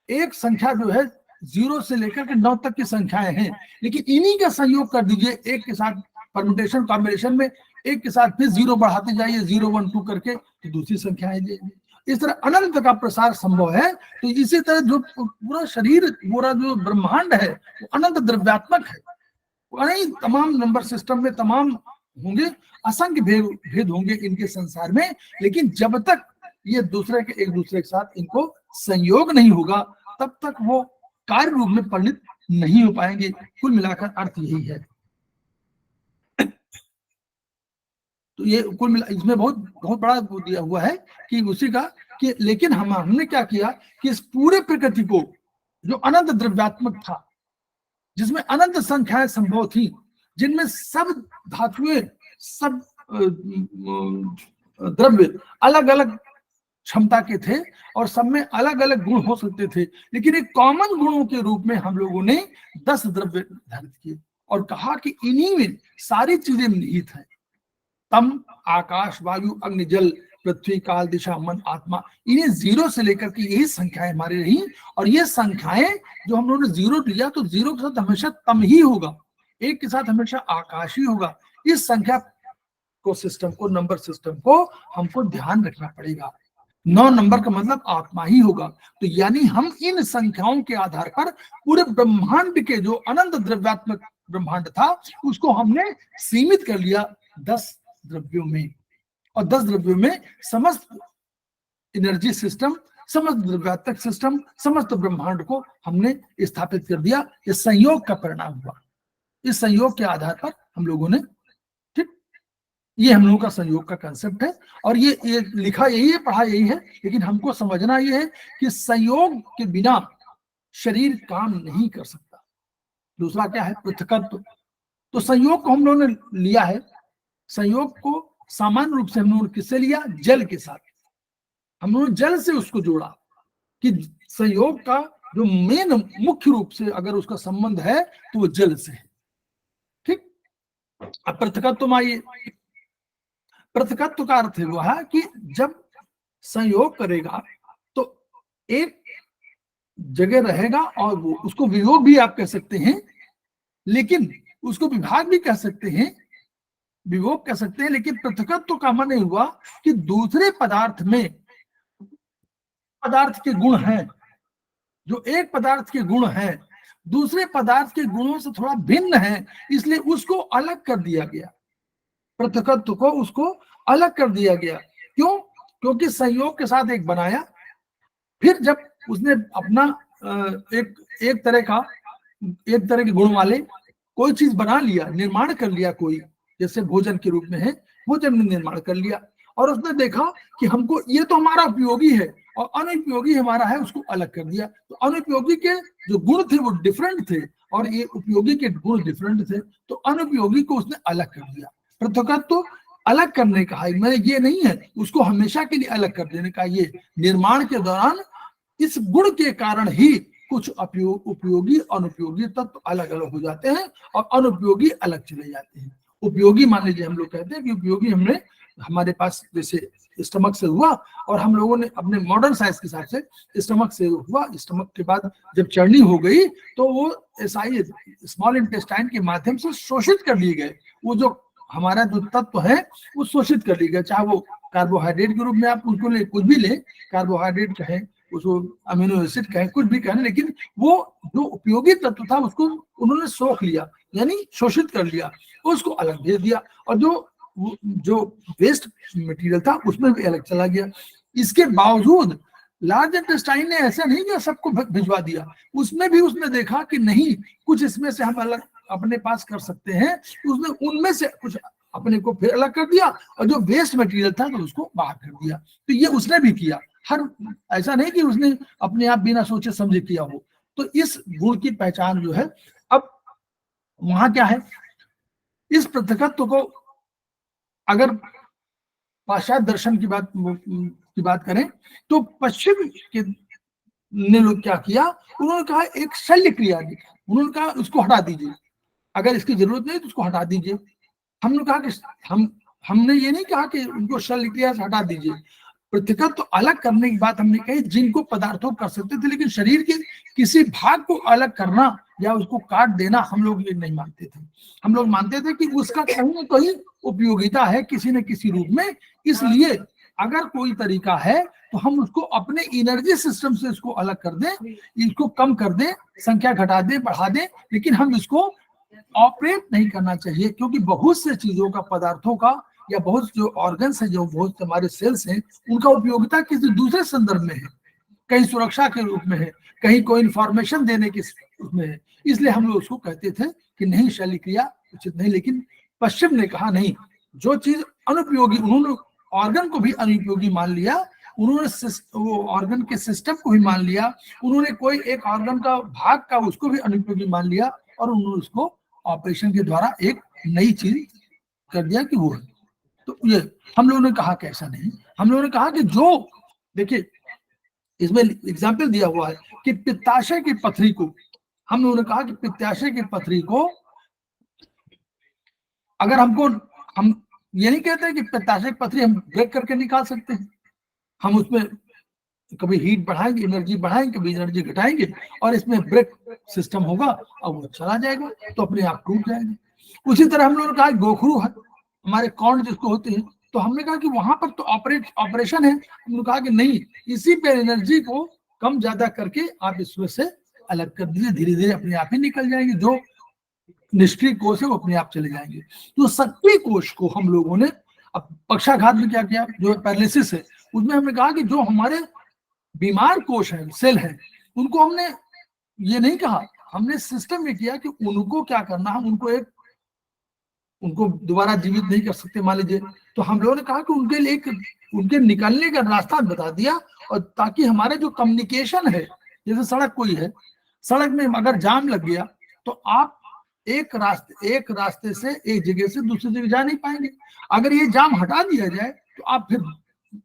Speaker 1: एक संख्या जो है 0 से लेकर के 9 तक की संख्याएं हैं, लेकिन इन्हीं का संयोग कर दीजिए, एक के साथ परम्यूटेशन कॉम्बिनेशन में एक के साथ फिर 0 बढ़ाते जाइए, 0 1 2 करके, तो दूसरी संख्या है। इस तरह अनंत का प्रसार संभव है। तो इसी तरह जो पूरा शरीर, पूरा जो ब्रह्मांड है वो अनंत द्रव्यात्मक है। वही तमाम नंबर सिस्टम में तमाम होंगे, असंख्य भेद होंगे इनके संसार में, लेकिन जब तक ये दूसरे के एक दूसरे के साथ इनको संयोग नहीं होगा तब तक वो कार्य रूप में परिणित नहीं हो पाएंगे। कुल मिलाकर अर्थ यही है। तो ये कुल मिला, इसमें बहुत बहुत बड़ा दिया हुआ है कि उसी का कि, लेकिन हमने क्या किया कि इस पूरे प्रकृति को जो अनंत द्रव्यात्मक था, जिसमें अनंत संख्याएं संभव थी, जिनमें सब धातुएं, सब द्रव्य अलग अलग क्षमता के थे और सब में अलग अलग गुण हो सकते थे, लेकिन एक कॉमन गुणों के रूप में हम लोगों ने 10 द्रव्य निर्धारित किए और कहा कि इन्हीं में सारी चीजें निहित हैं। तम, आकाश, वायु, अग्नि, जल, पृथ्वी, काल, दिशा, मन, आत्मा, इन्हें 0 से लेकर के यही संख्याएं हमारी रही। और ये संख्याएं जो हम लोगों ने 0 लिया, तो 0 के साथ हमेशा तम ही होगा, एक के साथ हमेशा आकाश ही होगा। इस संख्या को, सिस्टम को, नंबर सिस्टम को हमको ध्यान रखना पड़ेगा। 9 नंबर का मतलब आत्मा ही होगा। तो यानी हम इन संख्याओं के आधार पर पूरे ब्रह्मांड के जो अनंत द्रव्यात्मक ब्रह्मांड था उसको हमने सीमित कर लिया 10 द्रव्यों में, और 10 द्रव्यों में समस्त एनर्जी सिस्टम, समस्त द्रव्यात्मक सिस्टम, समस्त ब्रह्मांड को हमने स्थापित कर दिया। ये संयोग का परिणाम हुआ। इस संयोग के आधार पर हम लोगों ने, ठीक, ये हम लोगों का संयोग का कंसेप्ट है। और ये लिखा यही है, पढ़ा यही है, लेकिन हमको समझना ये है कि संयोग के बिना शरीर काम नहीं कर सकता। दूसरा क्या है? पृथकत्व। तो संयोग को हम लोगों ने लिया है, संयोग को सामान्य रूप से हम लोगों ने किससे लिया? जल के साथ। हम लोगों ने जल से उसको जोड़ा कि संयोग का जो मेन मुख्य रूप से अगर उसका संबंध है तो वो जल से है। ठीक, अब पृथकत्व में आइए। पृथकत्व का अर्थ हुआ है कि जब संयोग करेगा तो एक जगह रहेगा, और वो उसको वियोग भी आप कह सकते हैं, लेकिन उसको विभाग भी कह सकते हैं, विभोग कह सकते हैं। लेकिन पृथकत्व का मन हुआ कि दूसरे पदार्थ में पदार्थ के गुण हैं, जो एक पदार्थ के गुण हैं दूसरे पदार्थ के गुणों से थोड़ा भिन्न है, इसलिए उसको अलग कर दिया गया। पृथकत्व को उसको अलग कर दिया गया। क्यों? क्योंकि संयोग के साथ एक बनाया, फिर जब उसने अपना एक तरह का एक तरह के गुण वाले कोई चीज बना लिया, निर्माण कर लिया, कोई जैसे भोजन के रूप में है, भोजन में निर्माण कर लिया, और उसने देखा कि हमको ये तो हमारा उपयोगी है और अनुपयोगी हमारा है, उसको अलग कर दिया। तो अनुपयोगी के जो गुण थे वो डिफरेंट थे और ये उपयोगी के गुण डिफरेंट थे, तो अनुपयोगी को उसने अलग कर दिया। पृथकत्व तो अलग करने का है, मैं ये नहीं है उसको हमेशा के लिए अलग कर देने का, ये निर्माण के दौरान इस गुण के कारण ही कुछ उपयोगी अनुपयोगी तत्व अलग अलग हो जाते हैं और अनुपयोगी अलग चले जाते हैं। उपयोगी मान लीजिए हम लोग कहते हैं कि उपयोगी हमने हमारे पास जैसे स्टमक से हुआ और हम लोगों ने अपने मॉडर्न साइंस के हिसाब से स्टमक से हुआ, स्टमक के बाद जब चर्नी हो गई तो वो एसआई स्मॉल इंटेस्टाइन के माध्यम से शोषित कर लिए गए, वो जो हमारा जो तत्व है वो शोषित कर लिए गए, चाहे वो कार्बोहाइड्रेट के रूप में आप उनको ले कुछ भी ले, कार्बोहाइड्रेट कहें उसको अमीनो एसिड कहें कुछ भी कहें, लेकिन वो जो उपयोगी तत्व था उसको उन्होंने सोख लिया यानी शोषित कर लिया, उसको अलग भेज दिया, और जो वेस्ट मटेरियल था उसमें भी अलग चला गया। इसके बावजूद लार्ज इंटेस्टाइन ने ऐसा नहीं किया सबको भिजवा दिया, उसमें भी उसने देखा कि नहीं कुछ इसमें से हम अलग अपने पास कर सकते हैं, उसने उनमें से कुछ अपने को फिर अलग कर दिया और जो वेस्ट मटेरियल था तो उसको बाहर कर दिया। तो ये उसने भी किया, हर ऐसा नहीं कि उसने अपने आप बिना सोचे समझे किया हो। तो इस गुण की पहचान जो है, अब वहां क्या है, इस पृथकत्व को अगर पाश्चात्य दर्शन की बात करें तो पश्चिम के ने लोग क्या किया, उन्होंने कहा एक शल्य क्रिया दिखा, उन्होंने कहा उसको हटा दीजिए, अगर इसकी जरूरत नहीं तो उसको हटा दीजिए। हमने कहा कि हमने ये नहीं कहा कि उनको शल्य क्रिया से हटा दीजिए, पृथकत्व तो अलग करने की बात हमने कही, जिनको पदार्थों कर सकते थे, लेकिन शरीर के किसी भाग को अलग करना या उसको काट देना हम लोग ये नहीं मानते थे। हम लोग मानते थे कि उसका कहीं ना कहीं उपयोगिता है किसी न किसी रूप में, इसलिए अगर कोई तरीका है तो हम उसको अपने एनर्जी सिस्टम से इसको अलग कर दें, इसको कम कर दें, संख्या घटा दें बढ़ा दें, लेकिन हम इसको ऑपरेट नहीं करना चाहिए, क्योंकि बहुत से चीजों का, पदार्थों का या बहुत जो ऑर्गन्स है, जो बहुत हमारे सेल्स हैं, उनका उपयोगिता किसी दूसरे संदर्भ में है, कहीं सुरक्षा के रूप में है, कहीं कोई इंफॉर्मेशन देने के रूप में है, इसलिए हम लोग उसको कहते थे कि नहीं शल्य क्रिया उचित नहीं। लेकिन पश्चिम ने कहा नहीं, जो चीज अनुपयोगी, उन्होंने ऑर्गन को भी अनुपयोगी मान लिया, उन्होंने वो ऑर्गन के सिस्टम को भी मान लिया, उन्होंने कोई एक ऑर्गन का भाग का उसको भी अनुपयोगी मान लिया और उन्होंने उसको ऑपरेशन के द्वारा एक नई चीज कर दिया कि वो है। तो ये हम लोगों ने कहा कि ऐसा नहीं, हम लोगों ने कहा कि जो देखिए इसमें एग्जाम्पल दिया हुआ है कि पित्ताशय की पथरी को, हम लोगों ने कहा कि पित्ताशय की पथरी को अगर हमको, हम ये नहीं कहते कि पित्ताशय की पथरी हम ब्रेक करके निकाल सकते हैं, हम उसमें कभी हीट बढ़ाएंगे, एनर्जी बढ़ाएंगे, कभी एनर्जी घटाएंगे और इसमें ब्रेक सिस्टम होगा और वो चला जाएगा तो अपने आप टूट जाएगा। उसी तरह हम लोगों ने कहा गोखरू है, हमारे कॉर्न जिसको होते हैं, तो हमने कहा कि वहां पर तो ऑपरेशन है, हमने कहा कि नहीं, इसी पे एनर्जी को कम ज्यादा करके आप इसमें से अलग कर दीजिए, धीरे धीरे अपने आप ही निकल जाएंगे, जो निष्क्रिय कोष है वो अपने आप चले जाएंगे। तो सक्रिय कोष को हम लोगों ने, अब पक्षाघात में क्या किया, जो पैरालिसिस है उसमें हमने कहा कि जो हमारे बीमार कोष है, सेल है, उनको हमने ये नहीं कहा, हमने सिस्टम में किया कि उनको क्या करना है, उनको दोबारा जीवित नहीं कर सकते मान लीजिए, तो हम लोगों ने कहा कि उनके लिए उनके निकलने का रास्ता बता दिया, और ताकि हमारे जो कम्युनिकेशन है, जैसे सड़क कोई है, सड़क में अगर जाम लग गया तो आप एक रास्ते से एक जगह से दूसरी जगह जा नहीं पाएंगे, अगर ये जाम हटा दिया जाए तो आप फिर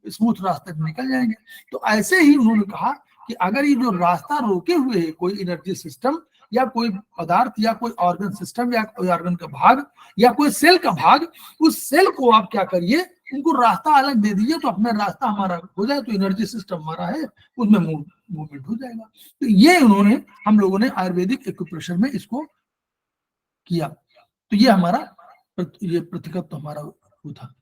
Speaker 1: स्मूथ रास्ते पर निकल जाएंगे। तो ऐसे ही उन्होंने कहा कि अगर ये जो रास्ता रोके हुए है कोई एनर्जी सिस्टम या कोई पदार्थ या कोई ऑर्गन सिस्टम या कोई ऑर्गन का भाग या कोई सेल का भाग, उस सेल को आप क्या करिए, उनको रास्ता अलग दे दीजिए, तो अपना रास्ता हमारा हो जाए, तो एनर्जी सिस्टम हमारा है उसमें मूवमेंट हो जाएगा। तो ये उन्होंने, हम लोगों ने आयुर्वेदिक एक्यूप्रेशर में इसको किया। तो ये हमारा ये पृथकत्व हमारा वो था।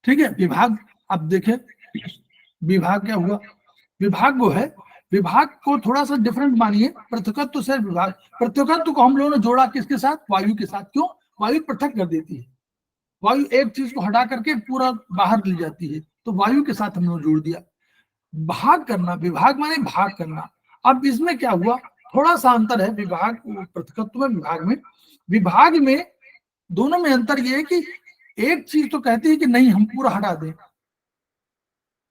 Speaker 1: ठीक है, विभाग, अब देखें विभाग क्या हुआ, विभाग वो है, विभाग को थोड़ा सा डिफरेंट मानिए, पृथकत्व से विभाग, पृथकत्व को हम लोगों ने जोड़ा किसके साथ, वायु के साथ, क्यों, वायु पृथक कर देती है, वायु एक चीज को हटा करके पूरा बाहर ले जाती है, तो वायु के साथ हमने जोड़ दिया। भाग करना, विभाग माने भाग करना। अब इसमें क्या हुआ, थोड़ा सा अंतर है विभाग पृथकत्व में, विभाग में। विभाग में दोनों में अंतर यह है कि एक चीज तो कहती है कि नहीं हम पूरा हटा दें,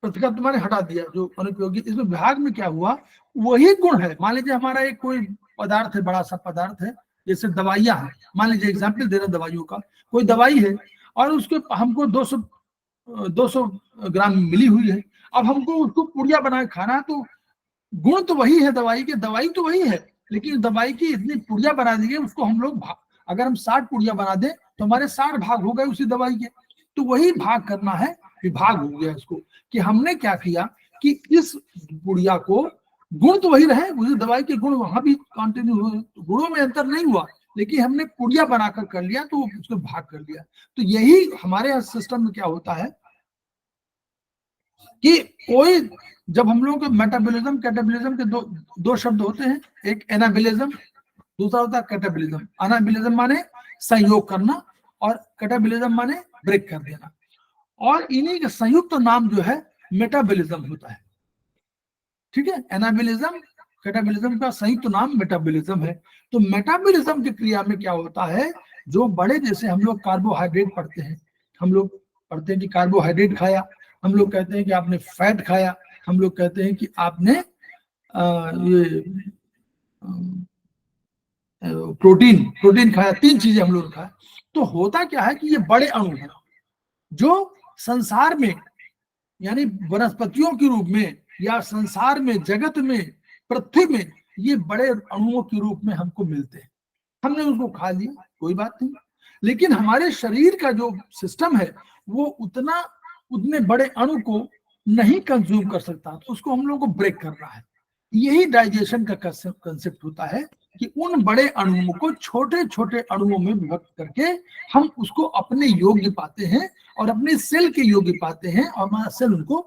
Speaker 1: पृथकत्व माने हटा दिया जो अनुपयोगी। इसमें विभाग में क्या हुआ, वही गुण है। मान लीजिए हमारा एक कोई पदार्थ है, बड़ा सा पदार्थ है, जैसे दवाइयां हैं, मान लीजिए एग्जाम्पल दे रहे हैं दवाइयों का, कोई दवाई है और उसके हमको 200 ग्राम मिली हुई है। अब हमको उसको पुड़िया बना के खाना है, तो गुण तो वही है दवाई के, दवाई तो वही है, लेकिन दवाई की इतनी पुड़िया बना दी गई, उसको हम लोग अगर हम 60 पुड़िया बना दें तो हमारे 60 भाग हो गए उसी दवाई के। तो वही भाग करना है, विभाग हो गया इसको, कि हमने क्या किया कि इस पुड़िया को, गुण तो वही रहे, उसी दवाई के गुण वहां भी कंटिन्यू हुए, तो गुणों में अंतर नहीं हुआ, लेकिन हमने पुड़िया बनाकर कर लिया तो उसको भाग कर लिया। तो यही हमारे सिस्टम में क्या होता है कि कोई, जब हम लोगों के मेटाबॉलिज्म कैटाबॉलिज्म के दो शब्द होते हैं, एक एनाबॉलिज्म, दूसरा होता है कैटाबॉलिज्म। एनाबॉलिज्म माने संयोग करना और कैटाबॉलिज्म माने ब्रेक कर देना, और इन्हीं का संयुक्त नाम जो है मेटाबॉलिज्म होता है। ठीक है, एनाबॉलिज्म कैटाबॉलिज्म का संयुक्त नाम मेटाबॉलिज्म है। तो मेटाबॉलिज्म की क्रिया में क्या होता है, जो बड़े, जैसे हम लोग कार्बोहाइड्रेट पढ़ते हैं, हम लोग पढ़ते हैं कि कार्बोहाइड्रेट खाया, हम लोग कहते हैं कि आपने फैट खाया, हम लोग कहते हैं कि आपने ये प्रोटीन खाया, 3 चीजें हम लोग खाया। तो होता क्या है कि ये बड़े अणु हैं जो संसार में, यानी वनस्पतियों के रूप में या संसार में, जगत में, पृथ्वी में, ये बड़े अणुओं के रूप में हमको मिलते हैं। हमने उसको खा लिया, कोई बात नहीं, लेकिन हमारे शरीर का जो सिस्टम है वो उतने बड़े अणु को नहीं कंज्यूम कर सकता, तो उसको हम लोग को ब्रेक करना है। यही डाइजेशन का कंसेप्ट होता है कि उन बड़े अणुओं को छोटे छोटे अणुओं में विभक्त करके हम उसको अपने योग्य पाते हैं और अपने सेल के योग्य पाते हैं, और हमारा सेल उनको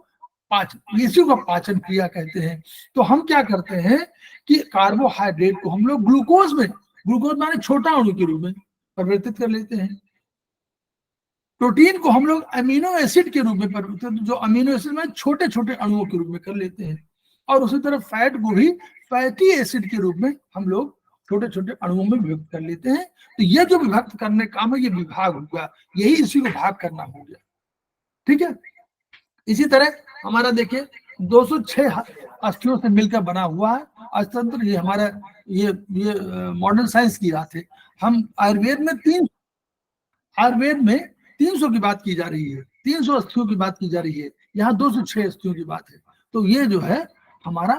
Speaker 1: पाचन, इसी को पाचन क्रिया कहते हैं। तो हम क्या करते हैं कि कार्बोहाइड्रेट को हम लोग ग्लूकोज माने छोटा अणु के रूप में परिवर्तित कर लेते हैं। प्रोटीन को हम लोग अमीनो एसिड के रूप में परिवर्तित, जो अमीनो एसिड में छोटे छोटे अणुओं के रूप में कर लेते हैं, और उसी तरह फैट को भी फैटी एसिड के रूप में हम लोग छोटे छोटे अणुओं में विभक्त कर लेते हैं। तो ये जो विभक्त करने का काम है, ये विभाग होगा, यही इसी को भाग करना हो गया। ठीक है, इसी तरह हमारा देखिए 206 अस्थियों से मिलकर बना हुआ है अर्थतंत्र। ये हमारा ये मॉडर्न साइंस की बात है। हम आयुर्वेद में 300 की बात की जा रही है, 300 अस्थियों की बात की जा रही है, यहाँ 206 अस्थियों की बात है। तो ये जो है हमारा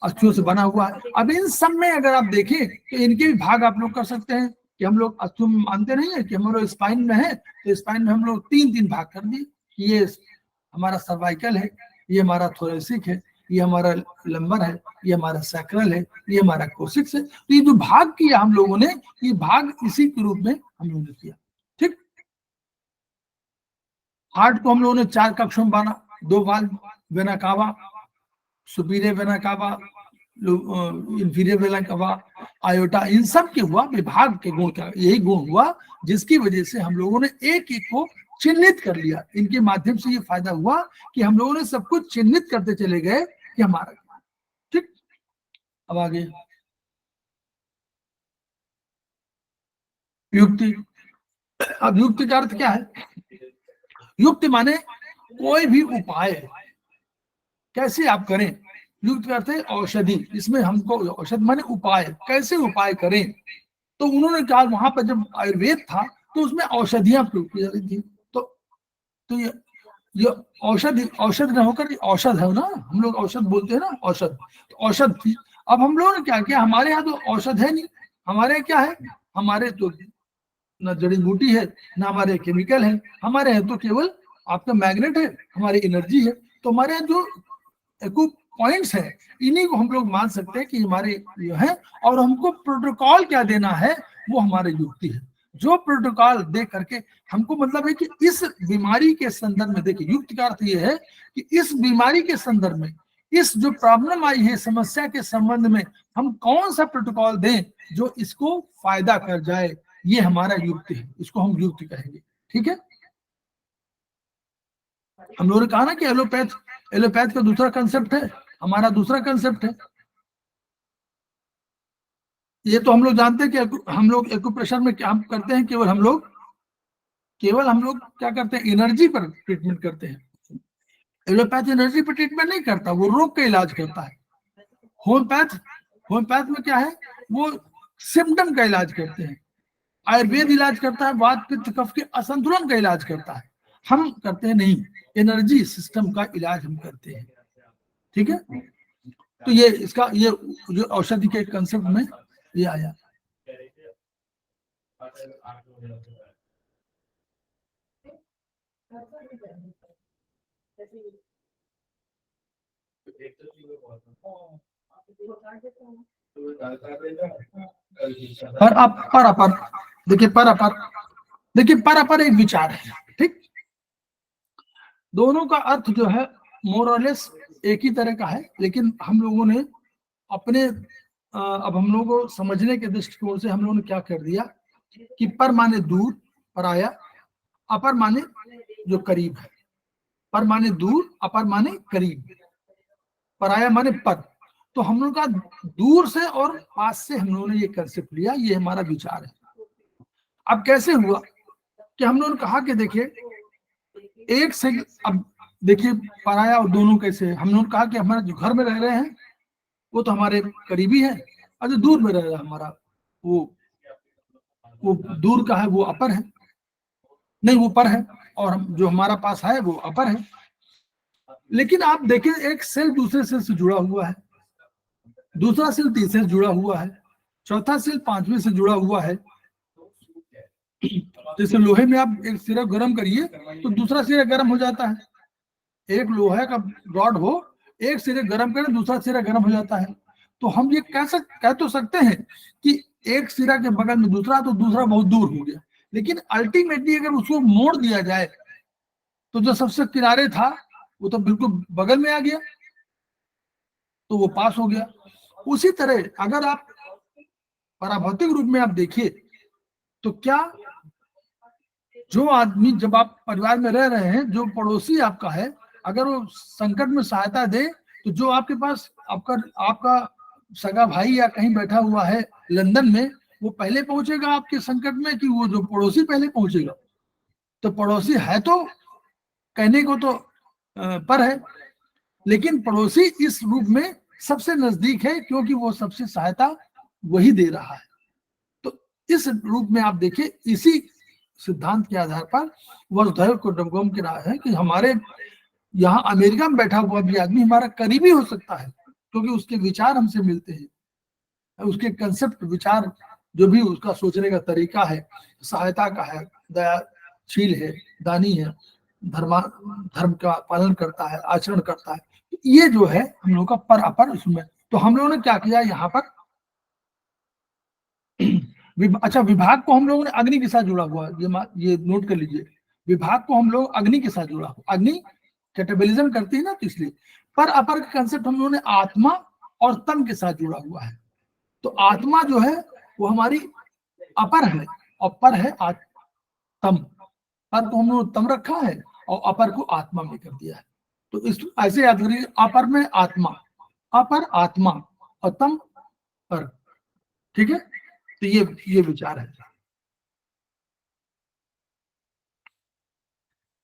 Speaker 1: अस्थियों से बना हुआ है। अब इन सब में अगर आप देखें तो इनके भी भाग आप लोग कर सकते हैं, कि हम लोग अस्थियों में मानते नहीं है कि हम लोग स्पाइन में है, तो स्पाइन में हम लोग 3 भाग कर दिए, ये हमारा सर्वाइकल है, ये हमारा थोरेसिक है, ये हमारा लंबर है, ये हमारा सैक्रल है, ये हमारा कोसिक्स है। तो ये जो भाग किया हम लोगों ने, ये भाग इसी के रूप में हम लोगों ने किया। ठीक, हार्ट को हम लोगों ने 4 कक्षों में बांधा, 2 valve, vena cava, superior vena cava, inferior vena cava, aorta, इन सब के हुआ विभाग के गुण का, यही गुण हुआ जिसकी वजह से हम लोगों ने एक एक को चिन्हित कर लिया। इनके माध्यम से ये फायदा हुआ कि हम लोगों ने सब कुछ चिन्हित करते चले गए कि हमारा। ठीक, अब आगे युक्ति। अब युक्ति का अर्थ क्या है, युक्ति माने कोई भी उपाय कैसे आप करें। युक्ति का अर्थ है औषधि, इसमें हमको औषध माने उपाय, कैसे उपाय करें। तो उन्होंने कहा, वहां पर जब आयुर्वेद था तो उसमें औषधियां प्रयोग की जाती थी। तो ये औषध न होकर औषध है ना, हम लोग औषध बोलते हैं ना, औषध, तो औषध थी। अब हम लोगों ने क्या किया, हमारे यहाँ तो औषध है नहीं, हमारे यहाँ क्या है, हमारे तो न जड़ी बूटी है, ना हमारे केमिकल है, हमारे यहाँ तो केवल आपका मैग्नेट है, हमारी एनर्जी है। तो हमारे यहाँ जो एक्यू पॉइंट्स है, इन्हीं को हम लोग मान सकते हैं कि हमारे जो है, और हमको प्रोटोकॉल क्या देना है, वो हमारी युक्ति है। जो प्रोटोकॉल दे करके हमको, मतलब है कि इस बीमारी के संदर्भ में, देखिए युक्ति का अर्थ ये है कि इस बीमारी के संदर्भ में, इस जो प्रॉब्लम आई है, समस्या के संबंध में हम कौन सा प्रोटोकॉल दें जो इसको फायदा कर जाए, ये हमारा युक्ति है, इसको हम युक्ति कहेंगे। ठीक है, हम लोगों ने कहा ना कि एलोपैथ का दूसरा कंसेप्ट है, हमारा दूसरा कंसेप्ट है। ये तो हम लोग जानते हैं कि हम लोग एक्यूप्रेशर में क्या करते हैं, केवल हम लोग क्या करते हैं, एनर्जी पर ट्रीटमेंट करते हैं। एलोपैथ एनर्जी पर ट्रीटमेंट नहीं करता, वो रोग का इलाज करता है। होम्योपैथ में क्या है, वो सिम्टम का इलाज करते हैं। आयुर्वेद इलाज करता है वात पित्त कफ के असंतुलन का इलाज करता है, हम करते हैं नहीं, एनर्जी सिस्टम का इलाज हम करते हैं। ठीक है, तो ये इसका ये जो औषधि के कंसेप्ट में ये आया। पर अपर एक विचार है, ठीक, दोनों का अर्थ जो है मोरलेस एक ही तरह का है, लेकिन हम लोगों ने अपने अब हम लोगों को समझने के दृष्टिकोण से हम लोगों ने क्या कर दिया कि पर माने दूर, पराया, अपर माने जो करीब है। पर माने दूर, अपर माने करीब, पराया माने पर। तो हम लोग का दूर से और पास से हम लोगों ने ये कंसेप्ट लिया, ये हमारा विचार है। अब कैसे हुआ कि हम लोगों ने कहा कि देखिए एक से, अब देखिए पराया और दोनों कैसे, हम लोगों ने कहा कि हमारे जो घर में रह रहे हैं वो तो हमारे करीबी है, और जो दूर में रह रहा है हमारा वो दूर का है, वो अपर है, नहीं वो पर है, और जो हमारा पास है वो अपर है। लेकिन आप देखें एक सेल दूसरे सेल से जुड़ा हुआ है, दूसरा सेल तीसरे से जुड़ा हुआ है, चौथा सेल पांचवें से जुड़ा हुआ है। जैसे लोहे में आप एक सिरा गर्म करिए तो दूसरा सिरा गर्म हो जाता है, एक लोहे का रॉड हो, एक सिरे गर्म करें दूसरा सिरा गर्म हो जाता है। तो हम ये कह तो सकते हैं कि एक सिरा के बगल में दूसरा, तो दूसरा बहुत दूर हो गया, लेकिन अल्टीमेटली अगर उसको मोड़ दिया जाए तो जो सबसे किनारे था वो तो बिल्कुल बगल में आ गया, तो वो पास हो गया। उसी तरह अगर आप पराभौतिक रूप में आप देखिए तो क्या जो आदमी, जब आप परिवार में रह रहे हैं, जो पड़ोसी आपका है, अगर वो संकट में सहायता दे तो जो आपके पास आपका सगा भाई या कहीं बैठा हुआ है लंदन में, वो पहले पहुंचेगा आपके संकट में कि वो जो पड़ोसी पहले पहुंचेगा? तो पड़ोसी है तो कहने को तो पर है, लेकिन पड़ोसी इस रूप में सबसे नजदीक है क्योंकि वो सबसे सहायता वही दे रहा है। तो इस रूप में आप देखिए, इसी सिद्धांत के आधार पर वसुधैव कुटुंबकम की राय है कि हमारे यहाँ अमेरिका में बैठा हुआ भी आदमी हमारा करीबी हो सकता है क्योंकि उसके विचार हमसे मिलते हैं, उसके कंसेप्ट, विचार, जो भी उसका सोचने का तरीका है, सहायता का है, दयाशील है, दानी है, धर्म का पालन करता है, आचरण करता है। ये जो है हम लोग का पर अपर इसमें। तो हम लोगों ने क्या किया यहाँ पर, अच्छा विभाग को हम लोगों ने अग्नि के साथ जुड़ा हुआ, ये नोट कर लीजिए, विभाग को हम लोग अग्नि के साथ जुड़ा हुआ, अग्नि कैटेबलिज्म करती है ना, तो इसलिए पर अपर का कंसेप्ट हम लोगों ने आत्मा और तम के साथ जुड़ा हुआ है। तो आत्मा जो है वो हमारी अपर है और पर है तम, पर को हम लोग तम रखा है और अपर को आत्मा में कर दिया है। तो इस ऐसे याद करिए, अपर में आत्मा, अपर आत्मा और तम पर, ठीक है। तो ये विचार है।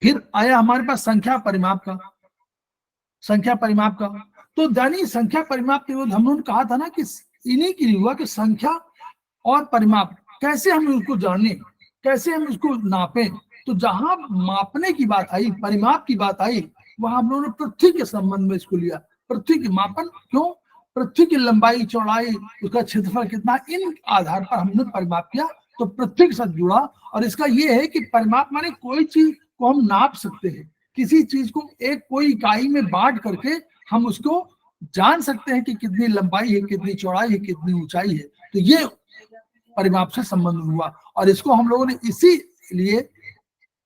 Speaker 1: फिर आया हमारे पास संख्या परिमाप का, संख्या परिमाप का। तो यानी संख्या परिमाप के हम लोगों ने कहा था ना कि इन्हीं के लिए हुआ कि संख्या और परिमाप कैसे हम उसको जाने, कैसे हम उसको नापें। तो जहां मापने की बात आई, परिमाप की बात आई, वहां हम लोगों ने पृथ्वी के संबंध में इसको लिया। पृथ्वी के मापन, क्यों? पृथ्वी की लंबाई, चौड़ाई, उसका क्षेत्रफल कितना, इन आधार पर हमने परिमाप किया, तो पृथ्वी के साथ जुड़ा। और इसका ये है कि परिमाप माने कोई चीज को हम नाप सकते हैं, किसी चीज को एक कोई इकाई में बांट करके हम उसको जान सकते हैं कि कितनी लंबाई है, कितनी चौड़ाई है, कितनी ऊंचाई है। तो ये परिमाप से संबंध हुआ और इसको हम लोगों ने इसीलिए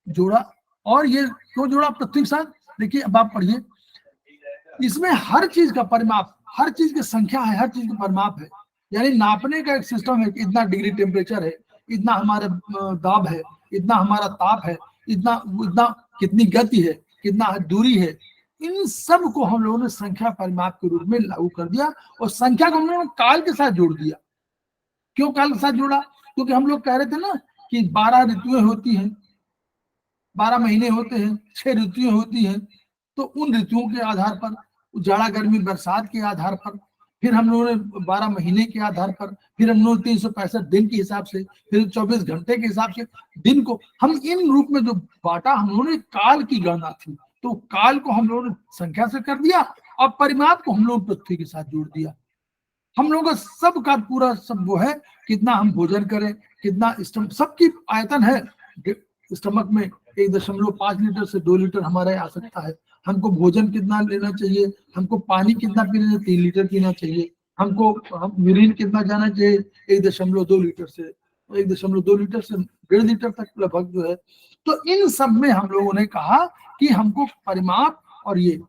Speaker 1: जोड़ा। और ये क्यों जोड़ा पृथ्वी के साथ? देखिए अब आप पढ़िए, इसमें हर चीज का परिमाप, हर चीज की संख्या है, हर चीज का परिमाप है। यानी नापने का एक सिस्टम है कि इतना डिग्री टेम्परेचर है, इतना हमारे दाब है, इतना हमारा ताप है, इतना इतना कितनी गति है, कितना दूरी है, इन सब को हम लोगों ने संख्या परिमाप के रूप में लागू कर दिया और संख्या को हम लोगों ने काल के साथ जोड़ दिया। क्यों काल के साथ जोड़ा? क्योंकि हम लोग कह रहे थे ना कि 12 ऋतुएं होती हैं, 12 महीने होते हैं, 6 ऋतुएं होती हैं, तो उन ऋतुओं के आधार पर, जाड़ा गर्मी बरसात के आधार पर, फिर हम लोगों ने 12 महीने के आधार पर, फिर हम लोग 365 दिन के हिसाब से, फिर 24 घंटे के हिसाब से दिन को हम इन रूप में जो बांटा, हम लोगों ने काल की गणना थी, तो काल को हम लोगों ने संख्या से कर दिया और परिमाप को हम लोग पृथ्वी के साथ जोड़ दिया। हम लोगों का सबका पूरा सब वो है, कितना हम भोजन करें, कितना स्टमक, सबकी आयतन है स्टमक में 1.5 लीटर से 2 लीटर हमारे आ सकता है। हमको भोजन कितना लेना चाहिए, हमको पानी कितना पीना चाहिए, 3 लीटर पीना चाहिए, हमको यूरिन कितना जाना चाहिए, 1.2 लीटर से 1.2 लीटर से 1.5 लीटर तक लगभग जो है। तो इन सब में हम लोगों ने कहा कि हमको परिमाप और ये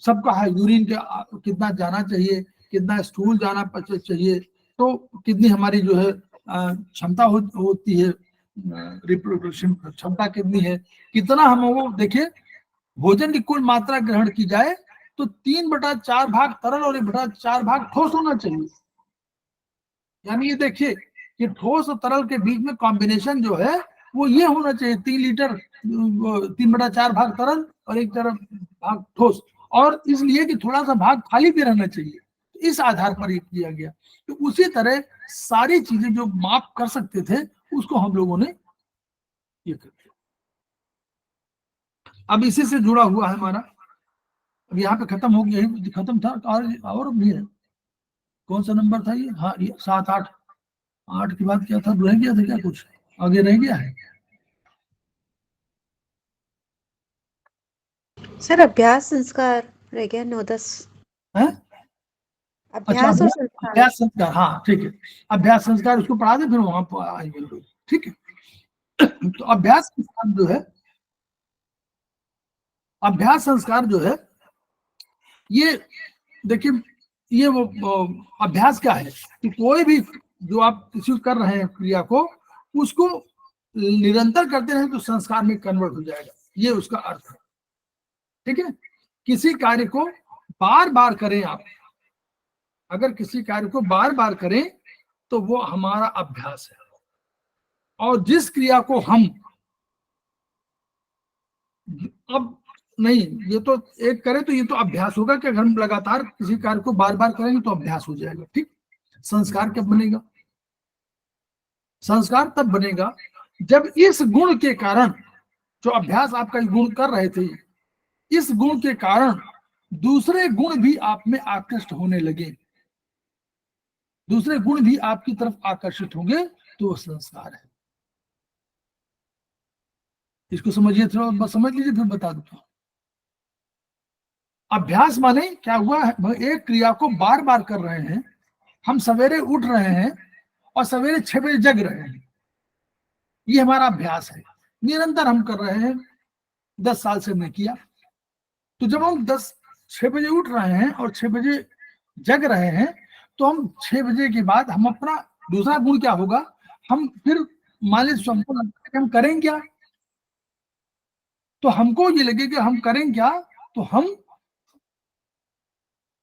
Speaker 1: सबका है, यूरिन का कितना जाना चाहिए, कितना स्टूल जाना चाहिए, तो कितनी हमारी जो है क्षमता होती है, रिप्रोडक्शन क्षमता कितनी है, कितना हम वो देखिए, भोजन की कुल मात्रा ग्रहण की जाए तो 3/4 भाग तरल और 1/4 भाग ठोस होना चाहिए। यानी ये देखिए कि ठोस और तरल के बीच में कॉम्बिनेशन जो है वो ये होना चाहिए, 3 लीटर 3/4 भाग तरल और 1 भाग ठोस, और इसलिए कि थोड़ा सा भाग खाली भी रहना चाहिए। इस आधार पर ये किया गया। तो उसी तरह सारी चीजें जो माप कर सकते थे उसको हम लोगों ने ये कर दिया। अब इसी से जुड़ा हुआ है हमारा, अब यहाँ पे खत्म हो गया, खत्म था और भी है। कौन सा नंबर था ये? हाँ, ये 7 8 8 के बाद क्या था, रह गया था क्या, कुछ आगे रह गया है
Speaker 2: सर? अभ्यास संस्कार रह गया 9-10।
Speaker 1: है? अच्छा,
Speaker 2: अभ्यास और संस्कार।
Speaker 1: अभ्यास संस्कार, हाँ ठीक है, अभ्यास संस्कार उसको पढ़ा दे, फिर वहां पर आएंगे लोग, ठीक है। तो अभ्यास संस्कार जो है, अभ्यास संस्कार जो है, ये देखिए, ये वो अभ्यास क्या है कि कोई भी जो आप किसी कर रहे हैं क्रिया को, उसको निरंतर करते रहें तो संस्कार में कन्वर्ट हो जाएगा, ये उसका अर्थ है, ठीक है। किसी कार्य को बार बार करें आप, अगर किसी कार्य को बार बार करें तो वो हमारा अभ्यास है। और जिस क्रिया को हम अब नहीं, ये तो एक करें तो ये तो अभ्यास होगा कि अगर हम लगातार किसी कार्य को बार बार करेंगे तो अभ्यास हो जाएगा, ठीक। संस्कार कब बनेगा? संस्कार तब बनेगा जब इस गुण के कारण, जो अभ्यास आपका गुण कर रहे थे, इस गुण के कारण दूसरे गुण भी आप में आकृष्ट होने लगे, दूसरे गुण भी आपकी तरफ आकर्षित होंगे, तो वो संस्कार है। इसको समझिए, थोड़ा समझ लीजिए फिर बता दूं। अभ्यास माने क्या हुआ है, एक क्रिया को बार बार कर रहे हैं, हम सवेरे उठ रहे हैं और सवेरे 6 बजे जग रहे हैं, ये हमारा अभ्यास है, निरंतर हम कर रहे हैं, 10 साल से हमने किया। तो जब हम 6 बजे उठ रहे हैं और 6 बजे जग रहे हैं, तो हम 6 बजे के बाद हम अपना दूसरा गुण क्या होगा, हम फिर मान लीजिए हम करें क्या, तो हमको ये लगे कि हम करें क्या, तो हम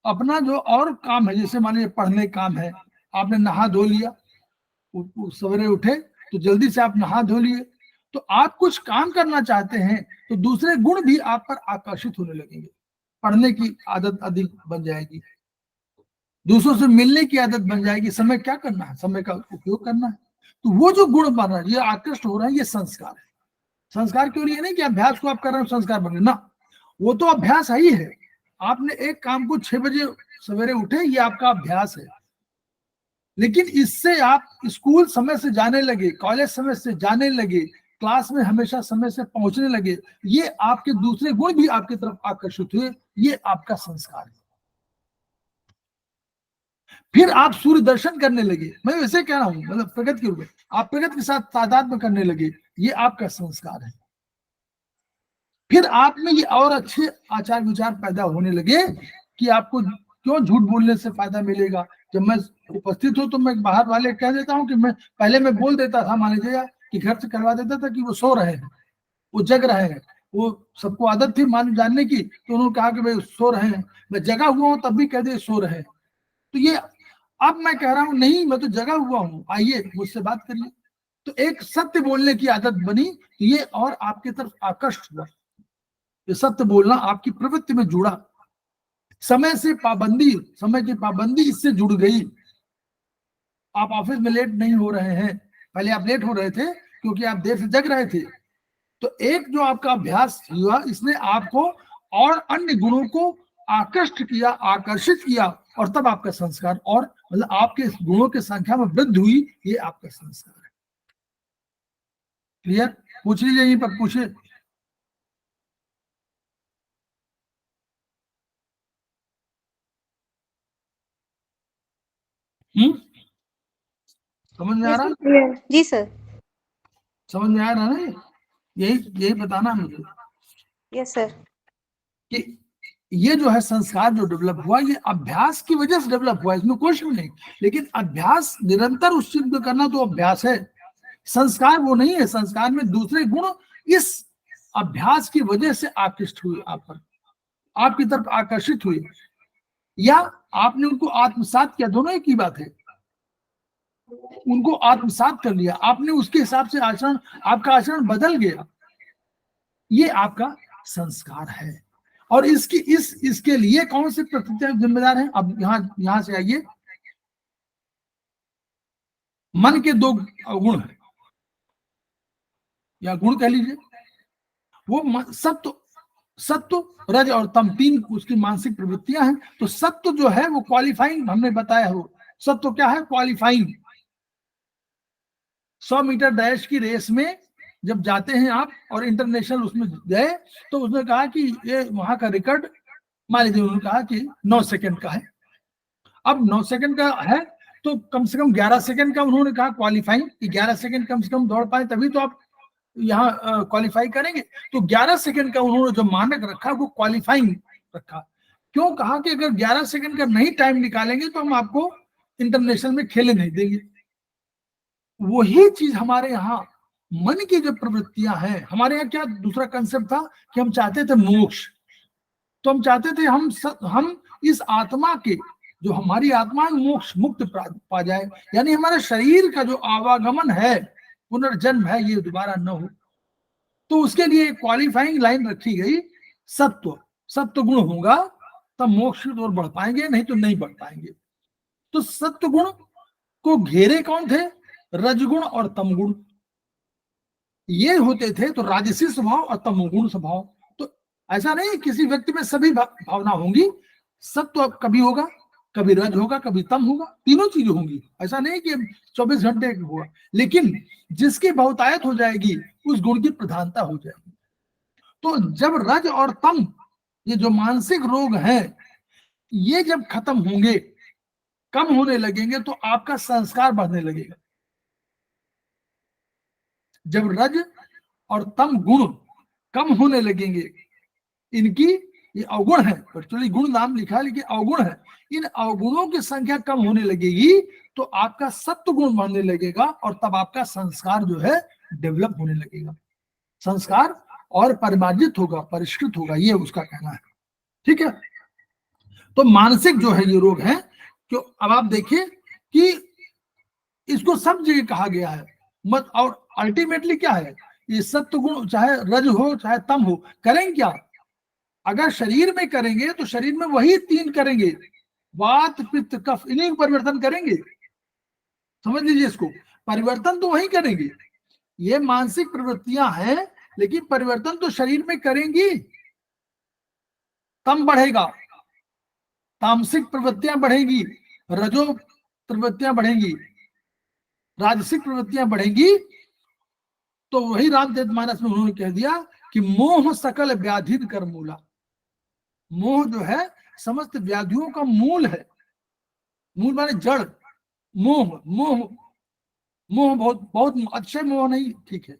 Speaker 1: अपना जो और काम है, जैसे मान लीजिए पढ़ने काम है, आपने नहा धो लिया, सवेरे उठे तो जल्दी से आप नहा धो लिए, तो आप कुछ काम करना चाहते हैं तो दूसरे गुण भी आप पर आकर्षित होने लगेंगे, पढ़ने की आदत अधिक बन जाएगी, दूसरों से मिलने की आदत बन जाएगी, समय क्या करना है, समय का उपयोग करना है, तो वो जो गुण बन रहा है, ये आकृष्ट हो रहा है, ये संस्कार है। संस्कार क्यों लिए नहीं कि अभ्यास को आप कर रहे हो संस्कार बन ना, वो तो अभ्यास ही है। आपने एक काम को 6 बजे सवेरे उठे, ये आपका अभ्यास है, लेकिन इससे आप स्कूल समय से जाने लगे, कॉलेज समय से जाने लगे, क्लास में हमेशा समय से पहुंचने लगे, ये आपके दूसरे गुण भी आपकी तरफ आकर्षित हुए, ये आपका संस्कार है। फिर आप सूर्य दर्शन करने लगे, मैं वैसे कह रहा हूं, मतलब प्रगति के रूप में आप प्रगति के साथ तादाद में करने लगे, ये आपका संस्कार है। फिर आप में ये और अच्छे आचार विचार पैदा होने लगे कि आपको क्यों झूठ बोलने से फायदा मिलेगा। जब मैं उपस्थित हूं तो मैं बाहर वाले कह देता हूं कि मैं पहले मैं बोल देता था, मान लीजिए कि घर से करवा देता था कि वो सो रहे हैं, वो जग रहे हैं। वो सबको आदत थी मालूम जानने की, तो उन्होंने कहा कि भाई सो रहे हैं, मैं जगा हुआ हूं तब भी कह दे सो रहे हैं। तो ये अब मैं कह रहा हूं नहीं, मैं तो जगा हुआ हूं, आइए मुझसे बात करिए। तो एक सत्य बोलने की आदत बनी, ये और आपकी तरफ आकर्षित हुआ, ये सत्य बोलना आपकी प्रवृत्ति में जुड़ा। समय से पाबंदी, समय की पाबंदी इससे जुड़ गई। आप ऑफिस में लेट नहीं हो रहे हैं, पहले आप लेट हो रहे थे क्योंकि आप देर से जग रहे थे। तो एक जो आपका अभ्यास हुआ, इसने आपको और अन्य गुणों को आकृष्ट किया, आकर्षित किया, और तब आपका संस्कार, और मतलब आपके गुणों की संख्या में वृद्धि हुई, ये आपका संस्कार है। क्लियर? पूछ लीजिए, यहीं पर पूछिए। समझ में आ रहा है?
Speaker 2: जी सर।
Speaker 1: समझ में आ रहा है ना? यही बताना है मुझे
Speaker 2: यस सर।
Speaker 1: कि ये जो है संस्कार जो डेवलप हुआ, ये अभ्यास की वजह से डेवलप हुआ, इसमें कुछ भी नहीं। लेकिन अभ्यास निरंतर उस चीज को करना तो अभ्यास है, संस्कार वो नहीं है। संस्कार में दूसरे गुण इस अभ्यास की वजह से आकृष्ट हुए, आप पर, आपकी तरफ आकर्षित हुए, या आपने उनको आत्मसात किया, दोनों एक ही बात है। उनको आत्मसात कर लिया आपने, उसके हिसाब से आचरण, आपका आचरण बदल गया, ये आपका संस्कार है। और इसके लिए कौन से प्रकृतियां जिम्मेदार हैं? अब यहां से आइए। मन के दो गुण हैं, या गुण कह लीजिए। वो सत्व, रज और तम, तीन उसकी मानसिक प्रवृत्तियां हैं। तो सत्व जो है वो क्वालिफाइंग, हमने बताया हो, सत्व क्या है? क्वालिफाइंग। 100 मीटर डैश की रेस में जब जाते हैं आप और इंटरनेशनल उसमें गए, तो उसने कहा कि ये वहां का रिकॉर्ड, मान लीजिए उन्होंने कहा कि 9 सेकंड का है। अब 9 सेकंड का है तो कम से कम 11 सेकंड का उन्होंने कहा क्वालिफाइंग, कि 11 सेकंड कम से कम दौड़ पाए, तभी तो आप यहाँ क्वालिफाई करेंगे। तो 11 सेकंड का उन्होंने जो मानक रखा वो क्वालिफाइंग रखा। क्यों? कहा कि अगर 11 सेकंड का नहीं टाइम निकालेंगे तो हम आपको इंटरनेशनल में खेले नहीं देंगे। वही चीज हमारे यहाँ मन की जो प्रवृत्तियां हैं, हमारे यहाँ क्या दूसरा कंसेप्ट था कि हम चाहते थे मोक्ष। तो हम चाहते थे हम इस आत्मा के, जो हमारी आत्मा मोक्ष मुक्त पा जाए, यानी हमारे शरीर का जो आवागमन है, पुनर्जन्म है, ये दोबारा न हो। तो उसके लिए क्वालिफाइंग लाइन रखी गई, सत्व गुण होगा तब मोक्ष की ओर बढ़ पाएंगे, नहीं तो नहीं बढ़ पाएंगे। तो सत्व गुण को घेरे कौन थे? रजगुण और तमगुण। ये होते थे तो राजसी स्वभाव और तमोगुण स्वभाव। तो ऐसा नहीं किसी व्यक्ति में सभी भावना होंगी, सत्व कभी होगा, कभी रज होगा, कभी तम होगा, तीनों चीजें होंगी। ऐसा नहीं कि 24 घंटे होगा, लेकिन जिसकी बहुतायत हो जाएगी उस गुण की प्रधानता हो जाएगी। तो जब रज और तम, ये जो मानसिक रोग हैं, ये जब खत्म होंगे, कम होने लगेंगे, तो आपका संस्कार बढ़ने लगेगा। जब रज और तम गुण कम होने लगेंगे, इनकी, ये अवगुण है, एक्चुअली गुण नाम लिखा है लेकिन अवगुण है, इन अवगुणों की संख्या कम होने लगेगी, तो आपका सत्व गुण बढ़ने लगेगा, और तब आपका संस्कार जो है डेवलप होने लगेगा। संस्कार और परिमार्जित होगा, परिष्कृत होगा, ये उसका कहना है। ठीक है? तो मानसिक जो है ये रोग है। तो अब आप देखिए कि इसको सब जगह कहा गया है मत, और अल्टीमेटली क्या है? ये सत्व गुण चाहे रज हो चाहे तम हो, करेंगे क्या? अगर शरीर में करेंगे तो शरीर में वही तीन करेंगे, वात पित्त कफ, इन्हीं को परिवर्तन करेंगे। समझ लीजिए इसको, परिवर्तन तो वही करेंगे। ये मानसिक प्रवृत्तियां हैं, लेकिन परिवर्तन तो शरीर में करेंगी। तम बढ़ेगा, तामसिक प्रवृत्तियां बढ़ेंगी, रजो प्रवृत्तियां बढ़ेंगी, राजसिक प्रवृत्तियां बढ़ेंगी। तो वही रामचरितमानस में उन्होंने कह दिया कि मोह सकल व्याधि कर मूला। मोह जो है समस्त व्याधियों का मूल है। मूल माने जड़। मोह मोह मोह बहुत बहुत अक्षय मोह नहीं ठीक है,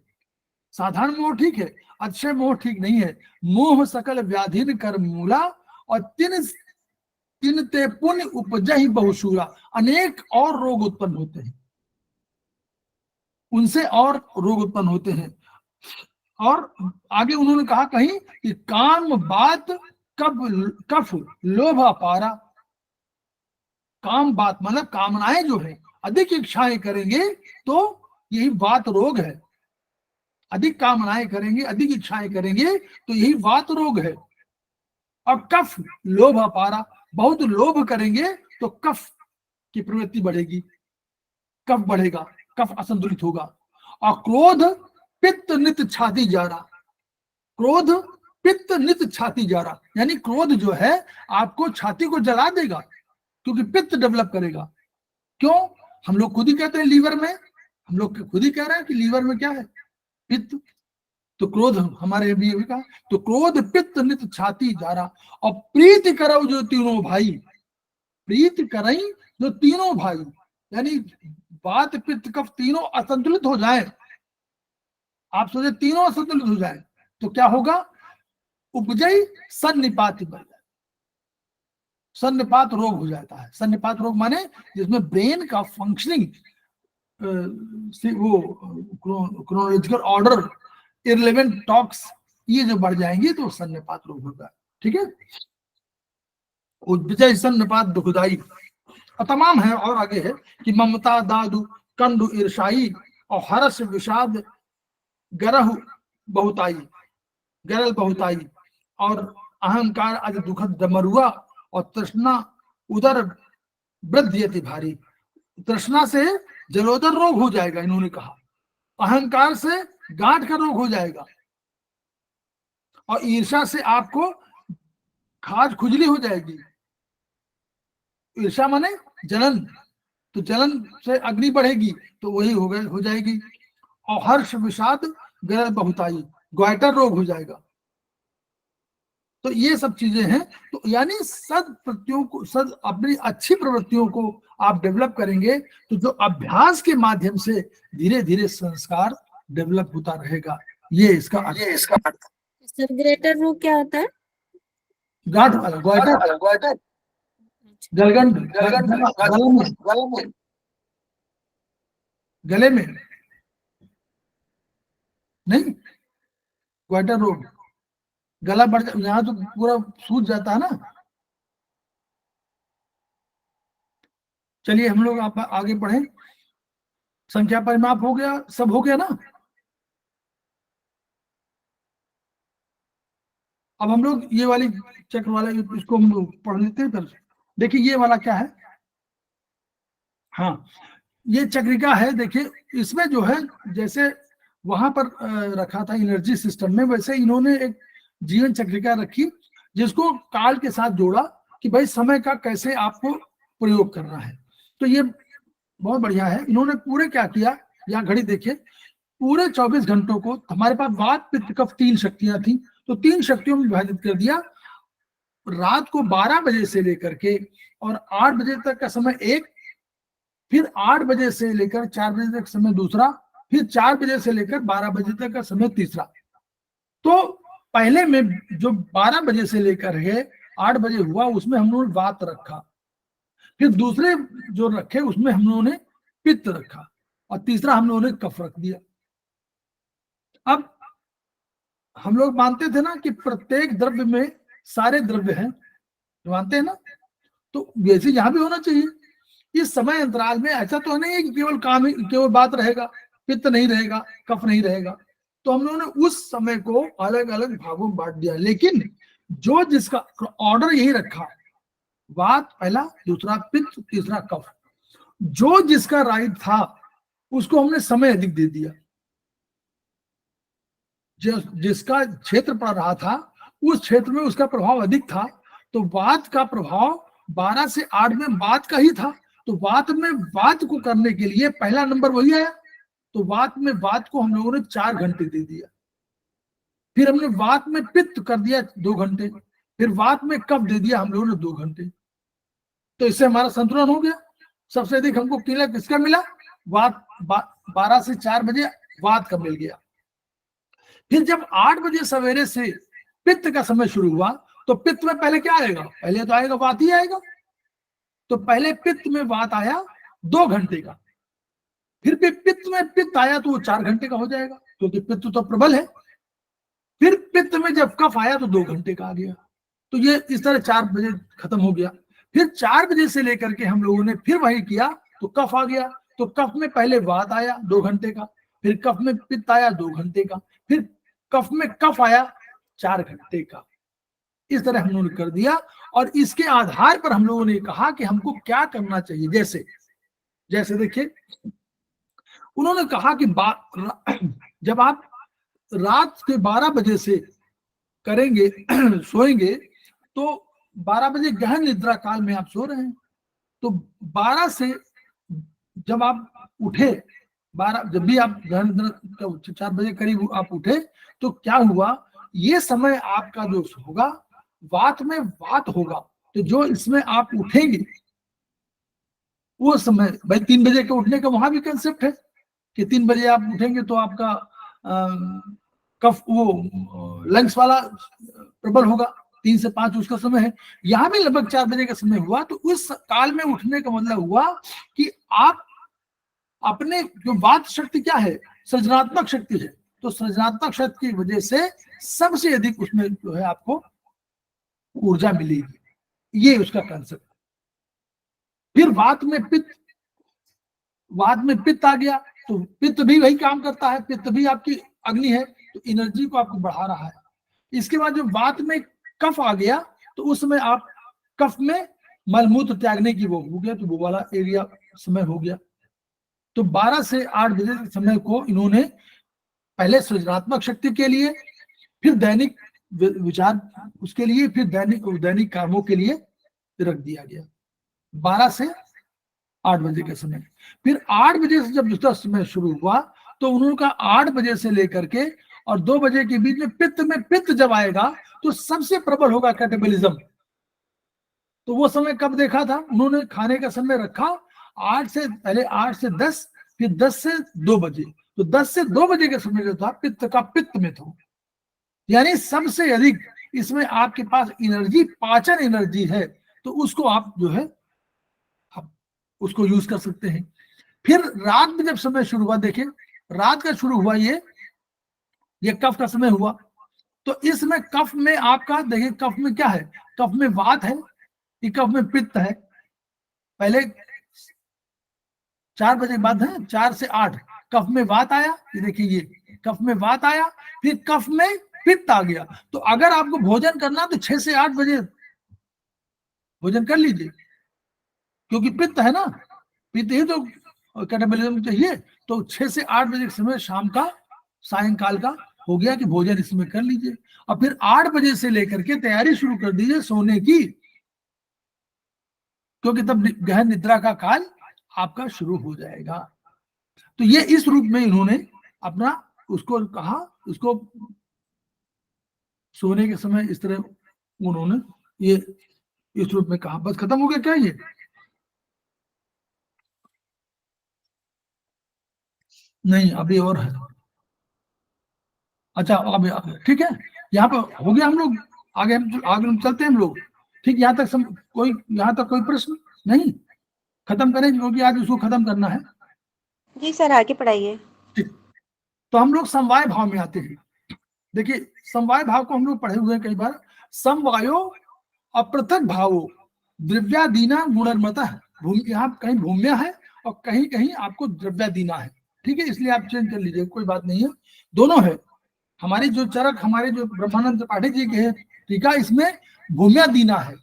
Speaker 1: साधारण मोह ठीक है, अक्षय मोह ठीक नहीं है। मोह सकल व्याधि कर मूला, और तिन ते पुण्य उपजहि बहुशूरा, अनेक और रोग उत्पन्न होते हैं। उनसे और रोग उत्पन्न होते हैं। और आगे उन्होंने कहा कहीं कि काम बात कफ लोभ अपारा। काम बात मतलब कामनाएं जो है, अधिक इच्छाएं करेंगे तो यही बात रोग है। अधिक कामनाएं करेंगे, अधिक इच्छाएं करेंगे तो यही वात रोग है। और कफ लोभ अपारा, बहुत लोभ करेंगे तो कफ की प्रवृत्ति बढ़ेगी, कफ बढ़ेगा, कफ असंतुलित होगा। और क्रोध पित्त नित छाती जा रहा, क्रोध पित्त नित छाती जा रहा, यानी क्रोध जो है आपको छाती को जला देगा, क्योंकि पित्त डेवलप करेगा। क्यों? हम लोग खुद ही कहते हैं लीवर में, हम लोग खुद ही कह रहे हैं कि लीवर में क्या है, पित्त। तो क्रोध हमारे भी कहा, तो क्रोध पित्त नित छाती जा रहा। और प्रीति करो जो तीनों भाई, प्रीति करई जो तीनों भाई, यानी वात पित्त कफ तीनों असंतुलित हो जाए। आप सोचे तीनों असंतुलित हो जाए तो क्या होगा? उपजई सन्निपात बढ़ जाए, सन्निपात रोग हो जाता है। सन्निपात रोग माने जिसमें ब्रेन का फंक्शनिंग वो क्रोनोलॉजिकल ऑर्डर, इरलेवेंट टॉक्स, ये जो बढ़ जाएंगे तो सन्निपात रोग होगा। ठीक है, विजय सन्निपात दुखदाई और तमाम है। और आगे है कि ममता दादु कंडु ईर्षाई और हर्ष विषाद गरह बहुताई, गरल बहुताई और अहंकार अज दुखद डमरुआ और तृष्णा उदर वृद्धि भारी। तृष्णा से जलोदर रोग हो जाएगा इन्होंने कहा, अहंकार से गांठ का रोग हो जाएगा, और ईर्षा से आपको खाज खुजली हो जाएगी। ईर्षा माने जलन, तो जलन से अग्नि बढ़ेगी तो वही हो जाएगी। और हर्ष विषाद गरल बहुताई, ग्वाइटर रोग हो जाएगा। तो ये सब चीजें हैं। तो यानी सद प्रवृत्तियों को, सद अपनी अच्छी प्रवृत्तियों को आप डेवलप करेंगे तो जो अभ्यास के माध्यम से धीरे धीरे संस्कार डेवलप होता रहेगा। ये इसका अर्थ।
Speaker 2: सर ग्रेटर रूप क्या होता है?
Speaker 1: गांठ वाला, ग्वाइटर, गलगंड, गले में नहीं, ग्वाइटर रोग, गला बढ़ यहाँ तो पूरा सूज जाता है ना। चलिए हम लोग आप आगे बढ़े। संख्या परिमाप हो गया, सब हो गया ना। अब हम लोग ये वाली चक्र वाला इसको हम लोग पढ़ लेते हैं। फिर देखिए ये वाला क्या है। हाँ, ये चक्रिका है। देखिए इसमें जो है जैसे वहां पर रखा था एनर्जी सिस्टम में, वैसे इन्होंने एक जीवन चक्रिका रखी जिसको काल के साथ जोड़ा कि भाई समय का कैसे आपको प्रयोग करना है। तो ये बहुत बढ़िया है। इन्होंने पूरे क्या किया, यहाँ घड़ी देखिए, पूरे 24 घंटों को हमारे पास वात पित्त कफ 3 शक्तियां थी, तो 3 शक्तियों में विभाजित कर दिया। रात को 12 बजे से लेकर के और 8 बजे तक का समय एक, फिर 8 बजे से लेकर 4 बजे तक समय दूसरा, फिर 4 बजे से लेकर 12 बजे तक का समय तीसरा। तो पहले में जो 12 बजे से लेकर के 8 बजे हुआ उसमें हम लोगों ने वात रखा, फिर दूसरे जो रखे उसमें हम लोगों ने पित्त रखा, और तीसरा हम लोगों ने कफ रख दिया। अब हम लोग मानते थे ना कि प्रत्येक द्रव्य में सारे द्रव्य हैं, मानते हैं ना, तो वैसे यहां भी होना चाहिए। इस समय अंतराल में ऐसा तो नहीं है कि केवल काम ही, केवल बात रहेगा, पित्त नहीं रहेगा, कफ नहीं रहेगा। तो हम लोगों ने उस समय को अलग अलग भागों में बांट दिया, लेकिन जो जिसका ऑर्डर यही रखा, वात पहला, दूसरा पित्त, तीसरा कफ। जो जिसका राइट था उसको हमने समय अधिक दे दिया। जिसका क्षेत्र पड़ रहा था उस क्षेत्र में उसका प्रभाव अधिक था, तो वात का प्रभाव 12 से 8 में वात का ही था। तो वात में वात को करने के लिए पहला नंबर वही आया। तो वात में वात को हम लोगों ने 4 घंटे दे दिया, फिर हमने वात में पित्त कर दिया 2 घंटे, फिर वात में कफ दे दिया हम लोगों ने 2 घंटे। तो इससे हमारा संतुलन हो गया। सबसे अधिक हमको किला किसका मिला? वात, 12 से 4 बजे वात का मिल गया। फिर जब 8 बजे सवेरे से पित्त का समय शुरू हुआ, तो पित्त में पहले क्या आएगा? पहले तो आएगा वात ही आएगा। तो पहले पित्त में वात आया 2 घंटे का, फिर भी पित्त में पित्त आया तो वो 4 घंटे का हो जाएगा, क्योंकि पित्त तो प्रबल है। फिर पित्त में जब कफ आया तो 2 घंटे का आ गया। तो ये इस तरह 4 बजे खत्म हो गया। फिर 4 बजे से लेकर के हम लोगों ने फिर वही किया तो कफ आ गया। तो कफ में पहले वात आया 2 घंटे का, फिर कफ में पित्त आया 2 घंटे का, फिर कफ में कफ आया 4 घंटे का। इस तरह हम लोगों ने कर दिया और इसके आधार पर हम लोगों ने कहा कि हमको क्या करना चाहिए। जैसे जैसे देखिए, उन्होंने कहा कि जब आप रात के 12 बजे से करेंगे सोएंगे तो 12 बजे गहन निद्रा काल में आप सो रहे हैं, तो 12 से जब आप उठे, 12 जब भी आप गहन निद्रा 4 बजे करीब आप उठे तो क्या हुआ, ये समय आपका जो होगा वात में वात होगा। तो जो इसमें आप उठेंगे वो समय, भाई 3 बजे के उठने का वहां भी कंसेप्ट है कि 3 बजे आप उठेंगे तो आपका कफ वो लंग्स वाला प्रबल होगा, 3 से 5 उसका समय है। यहाँ भी लगभग 4 बजे का समय हुआ। तो उस काल में उठने का मतलब हुआ कि आप अपने जो वात शक्ति क्या है, सृजनात्मक शक्ति है, तो सृजनात्मक शक्ति की वजह से सबसे अधिक उसमें जो है आपको ऊर्जा मिलेगी। ये उसका कंसेप्ट। फिर वात में पित्त आ गया तो पित्त भी वही काम करता है, पित्त भी आपकी अग्नि है, तो एनर्जी को आपको बढ़ा रहा है। इसके बाद जब वात में कफ आ गया तो उसमें आप कफ में मलमूत्र त्यागने की वो हो गया, तो वो वाला एरिया समय हो गया। तो 12 से 8 बजे के समय को इन्होंने पहले सृजनात्मक शक्ति के लिए, फिर दैनिक विचार उसके लिए, फिर दैनिक कामों के लिए रख दिया गया 12 से 8 बजे का समय। फिर 8 बजे से जब दूसरा समय शुरू हुआ तो उन्होंने कहा 8 बजे से लेकर के और 2 बजे के बीच में पित्त जब आएगा तो सबसे प्रबल होगा कैटाबॉलिज्म। तो वो समय कब देखा था उन्होंने, खाने का समय रखा 8 से 10, फिर 10 से 2 बजे। तो 10 से 2 बजे का समय जो था पित्त में था, यानी सबसे अधिक इसमें आपके पास एनर्जी, पाचन एनर्जी है, तो उसको आप जो है उसको यूज कर सकते हैं। फिर रात में जब समय शुरू हुआ, देखिए रात का शुरू हुआ, ये कफ का समय हुआ। तो इसमें कफ में आपका देखिए, कफ में क्या है, कफ में वात है, ये कफ में पित्त है। पहले 4 बजे के बाद है 4 से 8 कफ में वात आया, ये देखिए ये कफ में वात आया, फिर कफ में पित्त आ गया। तो अगर आपको भोजन करना तो 6 से 8 बजे भोजन कर लीजिए, क्योंकि पित्त है ना, पित्त ही तो कैटाबॉलिज्म चाहिए। तो 6 से 8 बजे के समय शाम का, सायंकाल का हो गया कि भोजन इसमें कर लीजिए, और फिर 8 बजे से लेकर के तैयारी शुरू कर दीजिए सोने की, क्योंकि तब गहन निद्रा का काल आपका शुरू हो जाएगा। तो ये इस रूप में इन्होंने अपना उसको कहा, उसको सोने के समय इस तरह उन्होंने ये इस रूप में कहा। बस खत्म हो गया क्या ये? नहीं, अभी और है। अच्छा, अब ठीक है, यहाँ पर हो गया। हम लोग आगे हम चलते हैं हम लोग। ठीक, यहाँ तक कोई प्रश्न नहीं? खत्म करें क्योंकि आज उसको खत्म करना है।
Speaker 3: जी सर, आगे पढ़ाइए।
Speaker 1: ठीक, तो हम लोग समवाय भाव में आते हैं। देखिए, समवाय भाव को हम लोग पढ़े हुए हैं कई बार। समवायो अपृथक भावो द्रव्यादीना गुणर्मतः। यहाँ कहीं भूम्य है और कहीं कहीं आपको द्रव्यादीना है। ठीक है, इसलिए आप चेंज कर लीजिए, कोई बात नहीं है, दोनों है। हमारी जो चरक, हमारे जो ब्रह्मानंद त्रिपाठी जी के टीका, इसमें भूम्यादीना है,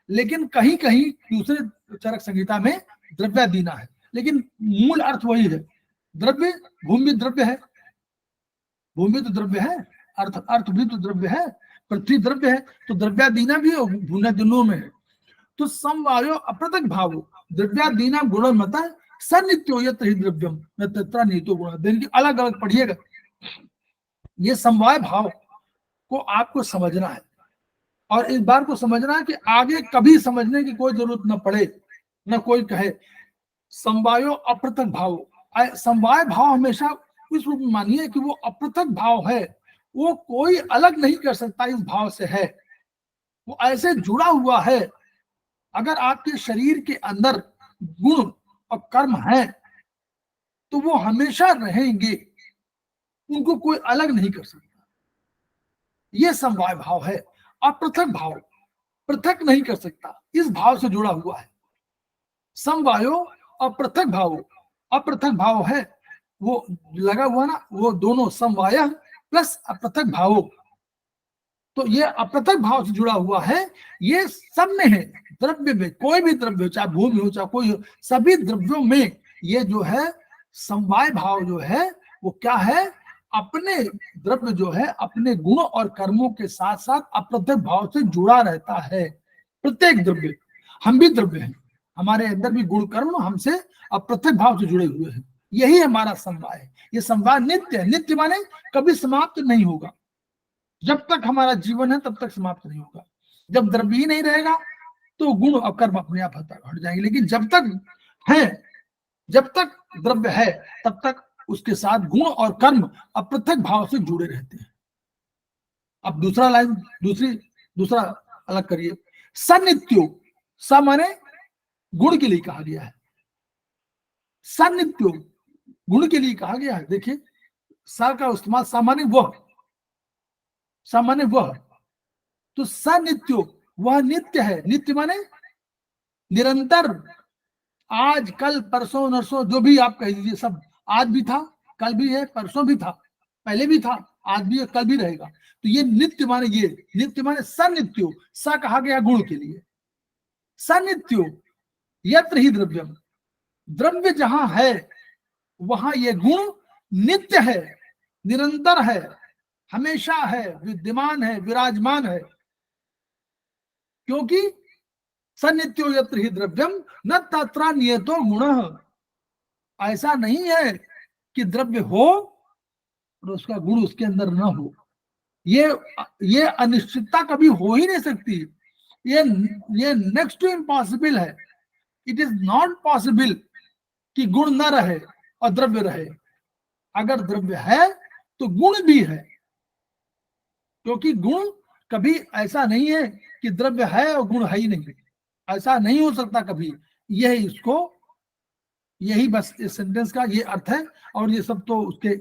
Speaker 1: लेकिन कहीं कहीं दूसरे चरक संहिता में द्रव्यादीना है, लेकिन मूल अर्थ वही है। द्रव्य, भूमि द्रव्य है, भूमि तो द्रव्य है, अर्थ भी तो द्रव्य है, पृथ्वी द्रव्य है, तो द्रव्यादीना भी और भूना दोनों में है। तो समवायो अपृथक भावो द्रव्यादीना गुणमतः सनित्यो यत्र ही द्रव्यम न तत्र नीतो गुण। दिन की अलग अलग पढ़िएगा। ये समवाय भाव को आपको समझना है, और इस बार को समझना है कि आगे कभी समझने की कोई जरूरत न पड़े, न कोई कहे समवायो अपृथक भाव। समवाय भाव हमेशा इस रूप में मानिए कि वो अपृथक भाव है, वो कोई अलग नहीं कर सकता इस भाव से है, वो ऐसे जुड़ा हुआ है। अगर आपके शरीर के अंदर गुण और कर्म है तो वो हमेशा रहेंगे, उनको कोई अलग नहीं कर सकता। ये समवाय भाव है। अपृथक भाव पृथक नहीं कर सकता, इस भाव से जुड़ा हुआ है। समवायो अपृथक भाव, अपृथक भाव है वो लगा हुआ ना, वो दोनों समवाय प्लस अपृथक भाव, तो ये अपृथक भाव से जुड़ा हुआ है। ये सब में है, द्रव्य में, कोई भी द्रव्य हो, चाहे भूमि हो चाहे कोई हो, सभी द्रव्यों में ये जो है समवाय भाव जो है वो क्या है, अपने द्रव्य जो है अपने गुण और कर्मों के साथ साथ अपृथक भाव से जुड़ा रहता है। प्रत्येक द्रव्य, हम भी द्रव्य हैं, हमारे अंदर भी गुण कर्म हमसे अपृथक भाव से जुड़े हुए हैं। यही हमारा समवाय है। ये समवाय नित्य है, नित्य माने कभी समाप्त नहीं होगा। जब तक हमारा जीवन है तब तक समाप्त नहीं होगा। जब द्रव्य ही नहीं रहेगा तो गुण और कर्म अपने आप हट जाएंगे। लेकिन जब तक है, जब तक द्रव्य है तब तक उसके साथ गुण और कर्म अपृथक भाव से जुड़े रहते हैं। अब दूसरा लाइन, दूसरा अलग करिए। सनित्यो, स माने गुण के लिए कहा गया है, सनित्यो गुण के लिए कहा गया है। देखिए स का इस्तेमाल सामान्य वह, सामान्य वह, तो सनित्यो वह नित्य है। नित्य माने निरंतर, आज कल परसों नरसों जो भी आप कह दीजिए, सब आज भी था, कल भी है, परसों भी था, पहले भी था, आज भी है, कल भी रहेगा। तो ये नित्य माने, ये नित्य माने सनित्यो, स कहा गया गुण के लिए। सनित्यो यत्र ही द्रव्यम, द्रव्य जहां है वहां ये गुण नित्य है, निरंतर है, हमेशा है, विद्यमान है, विराजमान है। क्योंकि सनित्यो यत्र ही द्रव्यम न तत्र नियतो गुणः, ऐसा नहीं है कि द्रव्य हो और उसका गुण उसके अंदर न हो। ये अनिश्चितता कभी हो ही नहीं सकती। ये नेक्स्ट टू इम्पॉसिबल है। इट इज नॉट पॉसिबल कि गुण न रहे और द्रव्य रहे। अगर द्रव्य है तो गुण भी है, क्योंकि गुण कभी ऐसा नहीं है कि द्रव्य है और गुण है ही नहीं, ऐसा नहीं हो सकता कभी। यही इसको, यही बस इस सेंटेंस का ये अर्थ है। और ये सब तो उसके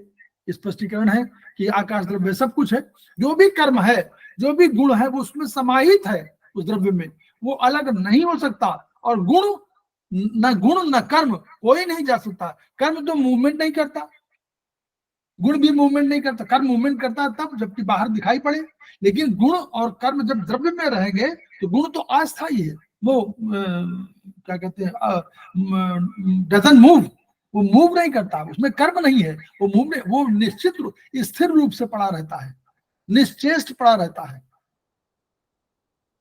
Speaker 1: स्पष्टीकरण है कि आकाश द्रव्य सब कुछ है, जो भी कर्म है, जो भी गुण है वो उसमें समाहित है, उस द्रव्य में, वो अलग नहीं हो सकता। और गुण न कर्म कोई नहीं जा सकता। कर्म तो मूवमेंट नहीं करता, गुण भी मूवमेंट नहीं करता। कर्म मूवमेंट करता है तब जबकि बाहर दिखाई पड़े, लेकिन गुण और कर्म जब द्रव्य में रहेंगे तो गुण तो अस्थायी है, वो क्या कहते हैं, डजंट मूव, वो मूव नहीं करता, उसमें कर्म नहीं है, वो निश्चित रूप, स्थिर रूप से पड़ा रहता है, निश्चेष्ट पड़ा रहता है।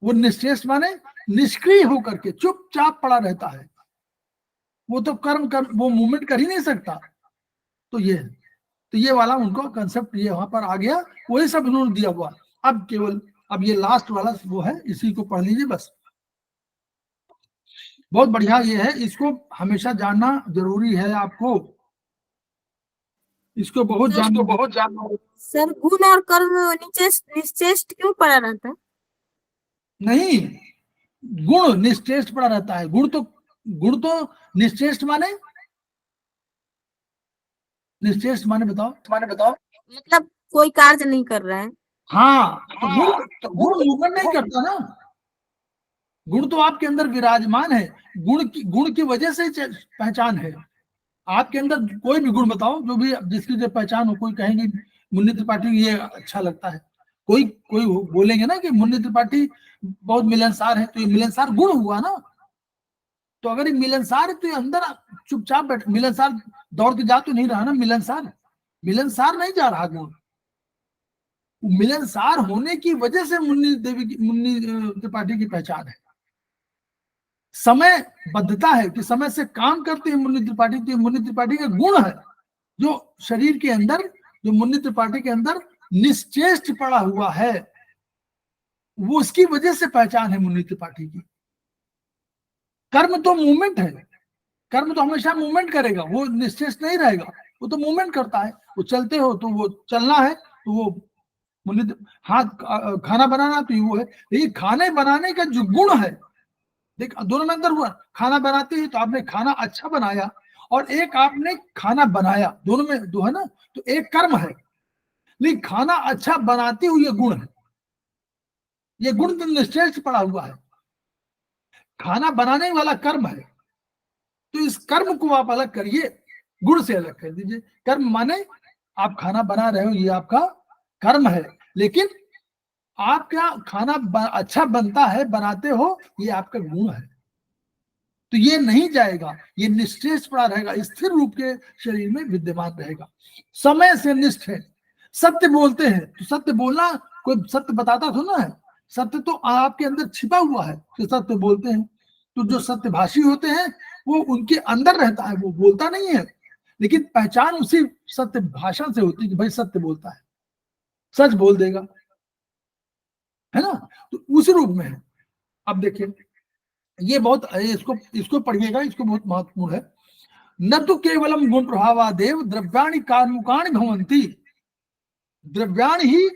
Speaker 1: वो निश्चेष्ट माने निष्क्रिय होकर के चुपचाप पड़ा रहता है। वो तो कर्म वो मूवमेंट कर ही नहीं सकता। तो ये वाला उनको कंसेप्ट ये वहां पर आ गया, वही सब उन्होंने दिया हुआ। अब केवल अब ये लास्ट वाला वो है, इसी को पढ़ लीजिए बस। बहुत बढ़िया ये है, इसको हमेशा जानना जरूरी है आपको, इसको बहुत जानना।
Speaker 2: सर गुण और कर्म निश्चेष्ट क्यों पड़ा रहता है?
Speaker 1: नहीं, गुण निश्चेष्ट पड़ा रहता है। गुण तो निश्चेष्ट माने, निश्चेष्ट माने बताओ,
Speaker 2: मतलब कोई कार्य नहीं कर रहा है।
Speaker 1: हाँ, तो गुण मूवमेंट नहीं करता ना। गुण तो आपके अंदर विराजमान है, गुण की वजह से पहचान है। आपके अंदर कोई भी गुण बताओ, जो भी जिसकी जो पहचान हो, कोई कहेंगे मुन्नी त्रिपाठी ये अच्छा लगता है, कोई बोलेंगे ना कि मुन्नी त्रिपाठी बहुत मिलनसार है, तो ये मिलनसार गुण हुआ ना। तो अगर ये मिलनसार है तो ये अंदर चुपचाप बैठ, मिलनसार दौड़ के जा तो नहीं रहा ना, मिलनसार नहीं जा रहा गुण। मिलनसार होने की वजह से मुन्नी त्रिपाठी की पहचान है। समय बद्धता है कि समय से काम करते हैं मुन्नी त्रिपाठी, तो मुन्नी त्रिपाठी का गुण है जो शरीर के अंदर, जो मुन्नी त्रिपाठी के अंदर निश्चेष्ट पड़ा हुआ है, वो उसकी वजह से पहचान है मुन्नी त्रिपाठी की। कर्म तो मूवमेंट है, कर्म तो हमेशा मूवमेंट करेगा, वो निश्चेष्ट नहीं रहेगा, वो तो मूवमेंट करता है। वो चलते हो तो वो चलना है, तो वो मुन्नी, हाथ खाना बनाना तो वो है। लेकिन खाने बनाने का जो गुण है, देख दोनों में अंदर हुआ। खाना बनाते ही तो आपने खाना अच्छा बनाया, और एक आपने खाना बनाया, दोनों में दो है ना, तो एक कर्म है, लेकिन खाना अच्छा बनाते हुए ये गुण है, ये गुण तो निश्चय से पड़ा हुआ है, खाना बनाने वाला कर्म है, तो इस कर्म को आप अलग करिए, गुण से अलग कर दीजिए। कर्म माने आप खाना बना रहे हो, ये आपका कर्म है, लेकिन आप क्या खाना अच्छा बनता है, बनाते हो, ये आपका गुण है, तो ये नहीं जाएगा, ये निश्चेष पड़ा रहेगा, स्थिर रूप के शरीर में विद्यमान रहेगा। समय से निष्ठ है, सत्य बोलते हैं, तो सत्य बोलना कोई सत्य बताता थोड़ा ना है, सत्य तो आपके अंदर छिपा हुआ है, तो सत्य बोलते हैं। तो जो सत्यभाषी होते हैं वो उनके अंदर रहता है, वो बोलता नहीं है, लेकिन पहचान उसी सत्य भाषण से होती है कि भाई सत्य बोलता है, सच बोल देगा, है ना, तो उस रूप में है। अब देखिए ये बहुत, इसको इसको पढ़िएगा, इसको बहुत महत्वपूर्ण है। न तो केवलम गुण प्रभावादेव द्रव्याणि कार्मुकाणि भवन्ति, द्रव्याणि ही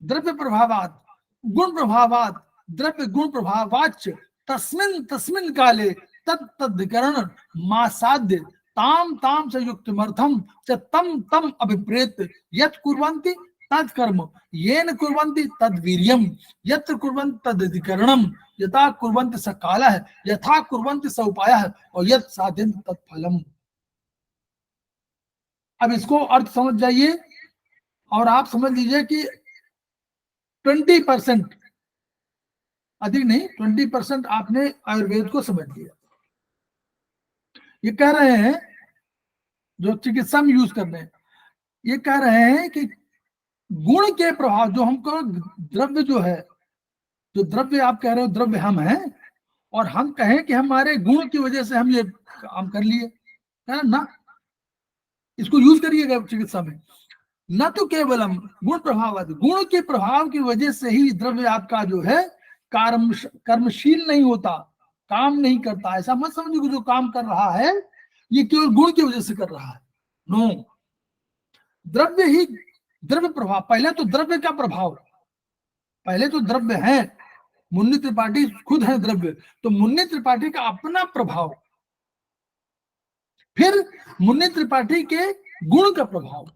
Speaker 1: द्रव्य प्रभावात, गुण प्रभावात द्रव्य गुण प्रभावाच, तस्मिन् तस्मिन् काले तत् तद्धिकरण मासाद्य ताम ताम च युक्तमर्थम च तम तम अभिप्रेत यत् कुर्वन्ति तत् कर्म येन कुर्वन्ति तद् वीर्यम यत्र कुर्वन्ति तद्धिकरणम यथा कुर्वन्ति स कालः यथा कुर्वन्ति स उपायः और यत् साध्यन्ति तत् फलम। अब इसको अर्थ समझ जाइए और आप समझ लीजिए कि 20%, अधिक नहीं, 20% आपने आयुर्वेद को समझ लिया। ये कह रहे हैं जो चिकित्सा में यूज कर रहे हैं, ये कह रहे हैं कि गुण के प्रभाव, जो हमको द्रव्य जो है, जो द्रव्य आप कह रहे हो द्रव्य हम हैं, और हम कहें कि हमारे गुण की वजह से हम ये काम कर लिए, है ना, इसको यूज करिएगा चिकित्सा में। न तो केवलम गुण प्रभाव, गुण के प्रभाव की वजह से ही द्रव्य आपका जो है कर्मशील नहीं होता, काम नहीं करता, ऐसा मत समझिए कि जो काम कर रहा है ये केवल गुण की वजह से कर रहा है, नो, द्रव्य ही द्रव्य प्रभाव, पहले तो द्रव्य का प्रभाव, पहले तो द्रव्य है, मुन्नी त्रिपाठी खुद है द्रव्य, तो मुन्नी त्रिपाठी का अपना प्रभाव, फिर मुन्नी त्रिपाठी के गुण का प्रभाव,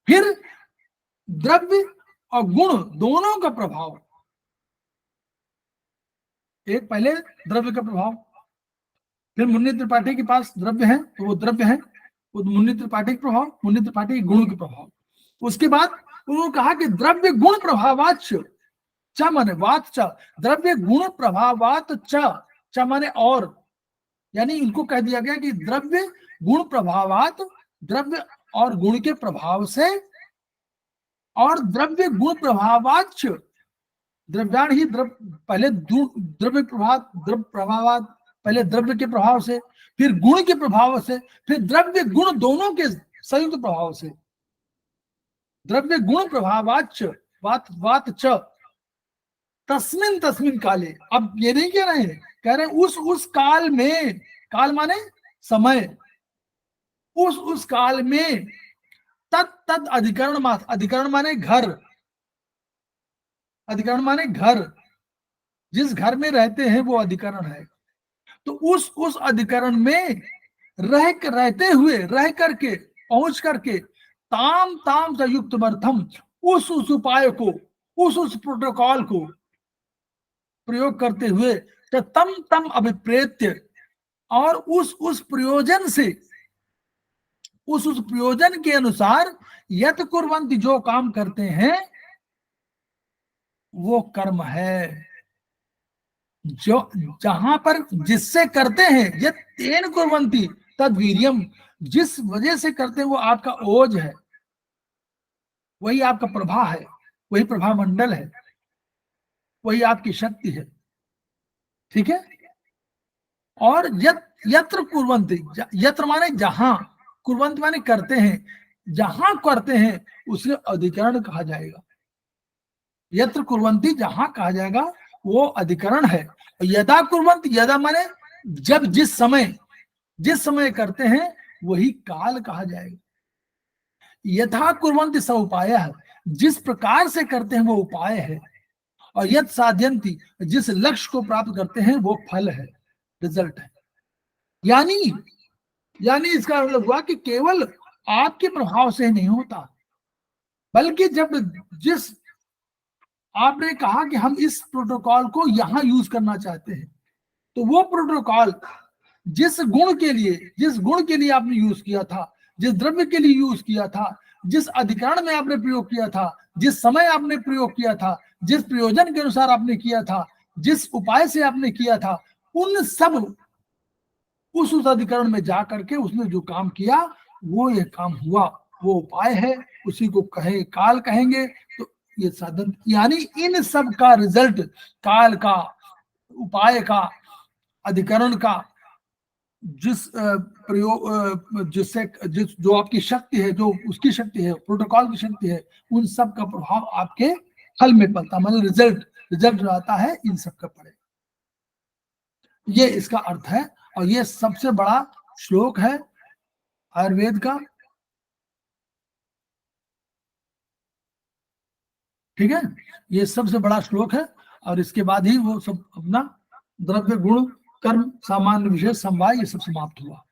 Speaker 1: फिर द्रव्य और गुण दोनों का प्रभाव, एक पहले द्रव्य का प्रभाव, फिर मुन्नी त्रिपाठी के पास द्रव्य है तो वो द्रव्य है, वो मुन्नी त्रिपाठी का प्रभाव, मुन्नी त्रिपाठी के गुण के प्रभाव, उसके बाद उन्होंने कहा कि द्रव्य गुण प्रभावाच च माने वात च, द्रव्य गुण प्रभावात च माने और, यानी इनको कह दिया गया कि द्रव्य गुण प्रभावात, द्रव्य और गुण के प्रभाव से, और द्रव्य गुण प्रभावाच, द्रव्याण ही पहले द्रव्य प्रभावात, पहले द्रव्य के प्रभाव से, फिर गुण के प्रभाव से, फिर द्रव्य गुण दोनों के संयुक्त प्रभाव से, द्रव्य गुण प्रभावाच वात वात च तस्मिन तस्मिन काले। अब ये नहीं कह रहे हैं, कह रहे हैं उस काल में, काल माने समय, उस काल में तत् तद अधिकरण, अधिकरण माने घर, अधिकरण माने घर, जिस घर में रहते हैं वो अधिकरण है, तो उस अधिकरण में रहते हुए, रह करके, पहुंच करके, ताम ताम से युक्तमर्थम, उस उपाय को, उस प्रोटोकॉल को प्रयोग करते हुए, तो तम तम अभिप्रेत्य, और उस प्रयोजन से, उस प्रयोजन के अनुसार, यत कुर्वन्ति जो काम करते हैं वो कर्म है, जो जहां पर जिससे करते हैं, यत तेन कुर्वन्ति तद वीर्यम, जिस वजह से करते हैं वो आपका ओज है, वही आपका प्रभा है, वही प्रभा मंडल है, वही आपकी शक्ति है, ठीक है। और यत्र कुर्वन्ति, यत्र माने जहां, कुर्वन्ति माने करते हैं, जहां करते हैं उसे अधिकरण कहा जाएगा, यत्र कुर्वन्ति जहां कहा जाएगा वो अधिकरण है। यदा कुर्वन्ति, यदा माने जब, जिस समय करते हैं वही काल कहा जाएगा। यथा कुर्वन्ति स उपाय है, जिस प्रकार से करते हैं वो उपाय है, और यत साध्यन्ति, जिस लक्ष्य को प्राप्त करते हैं वो फल है, रिजल्ट है। यानी यानी इसका मतलब हुआ कि केवल आपके प्रभाव से नहीं होता, बल्कि जब जिस आपने कहा कि हम इस प्रोटोकॉल को यहां यूज करना चाहते हैं, तो वो प्रोटोकॉल जिस गुण के लिए आपने यूज किया था, जिस द्रव्य के लिए यूज किया था, जिस अधिकरण में आपने प्रयोग किया था, जिस समय आपने प्रयोग किया था, जिस प्रयोजन के अनुसार आपने किया था, जिस उपाय से आपने किया था, उन सब उस अधिकरण में जा करके उसने जो काम किया वो ये काम हुआ, वो उपाय है, उसी को कहे काल कहेंगे। तो ये साधन, यानी इन सब का रिजल्ट, काल का, उपाय का, अधिकरण का, जिस प्रयोग जिससे जो आपकी शक्ति है, जो उसकी शक्ति है, प्रोटोकॉल की शक्ति है, उन सब का प्रभाव आपके फल में पड़ता, मतलब रिजल्ट जो आता है इन सब का पड़े। ये इसका अर्थ है, और ये सबसे बड़ा श्लोक है आयुर्वेद का। ठीक है, ये सबसे बड़ा श्लोक है, और इसके बाद ही वो सब अपना द्रव्य गुण कर्म सामान्य विशेष समवाय ये सब समाप्त हुआ।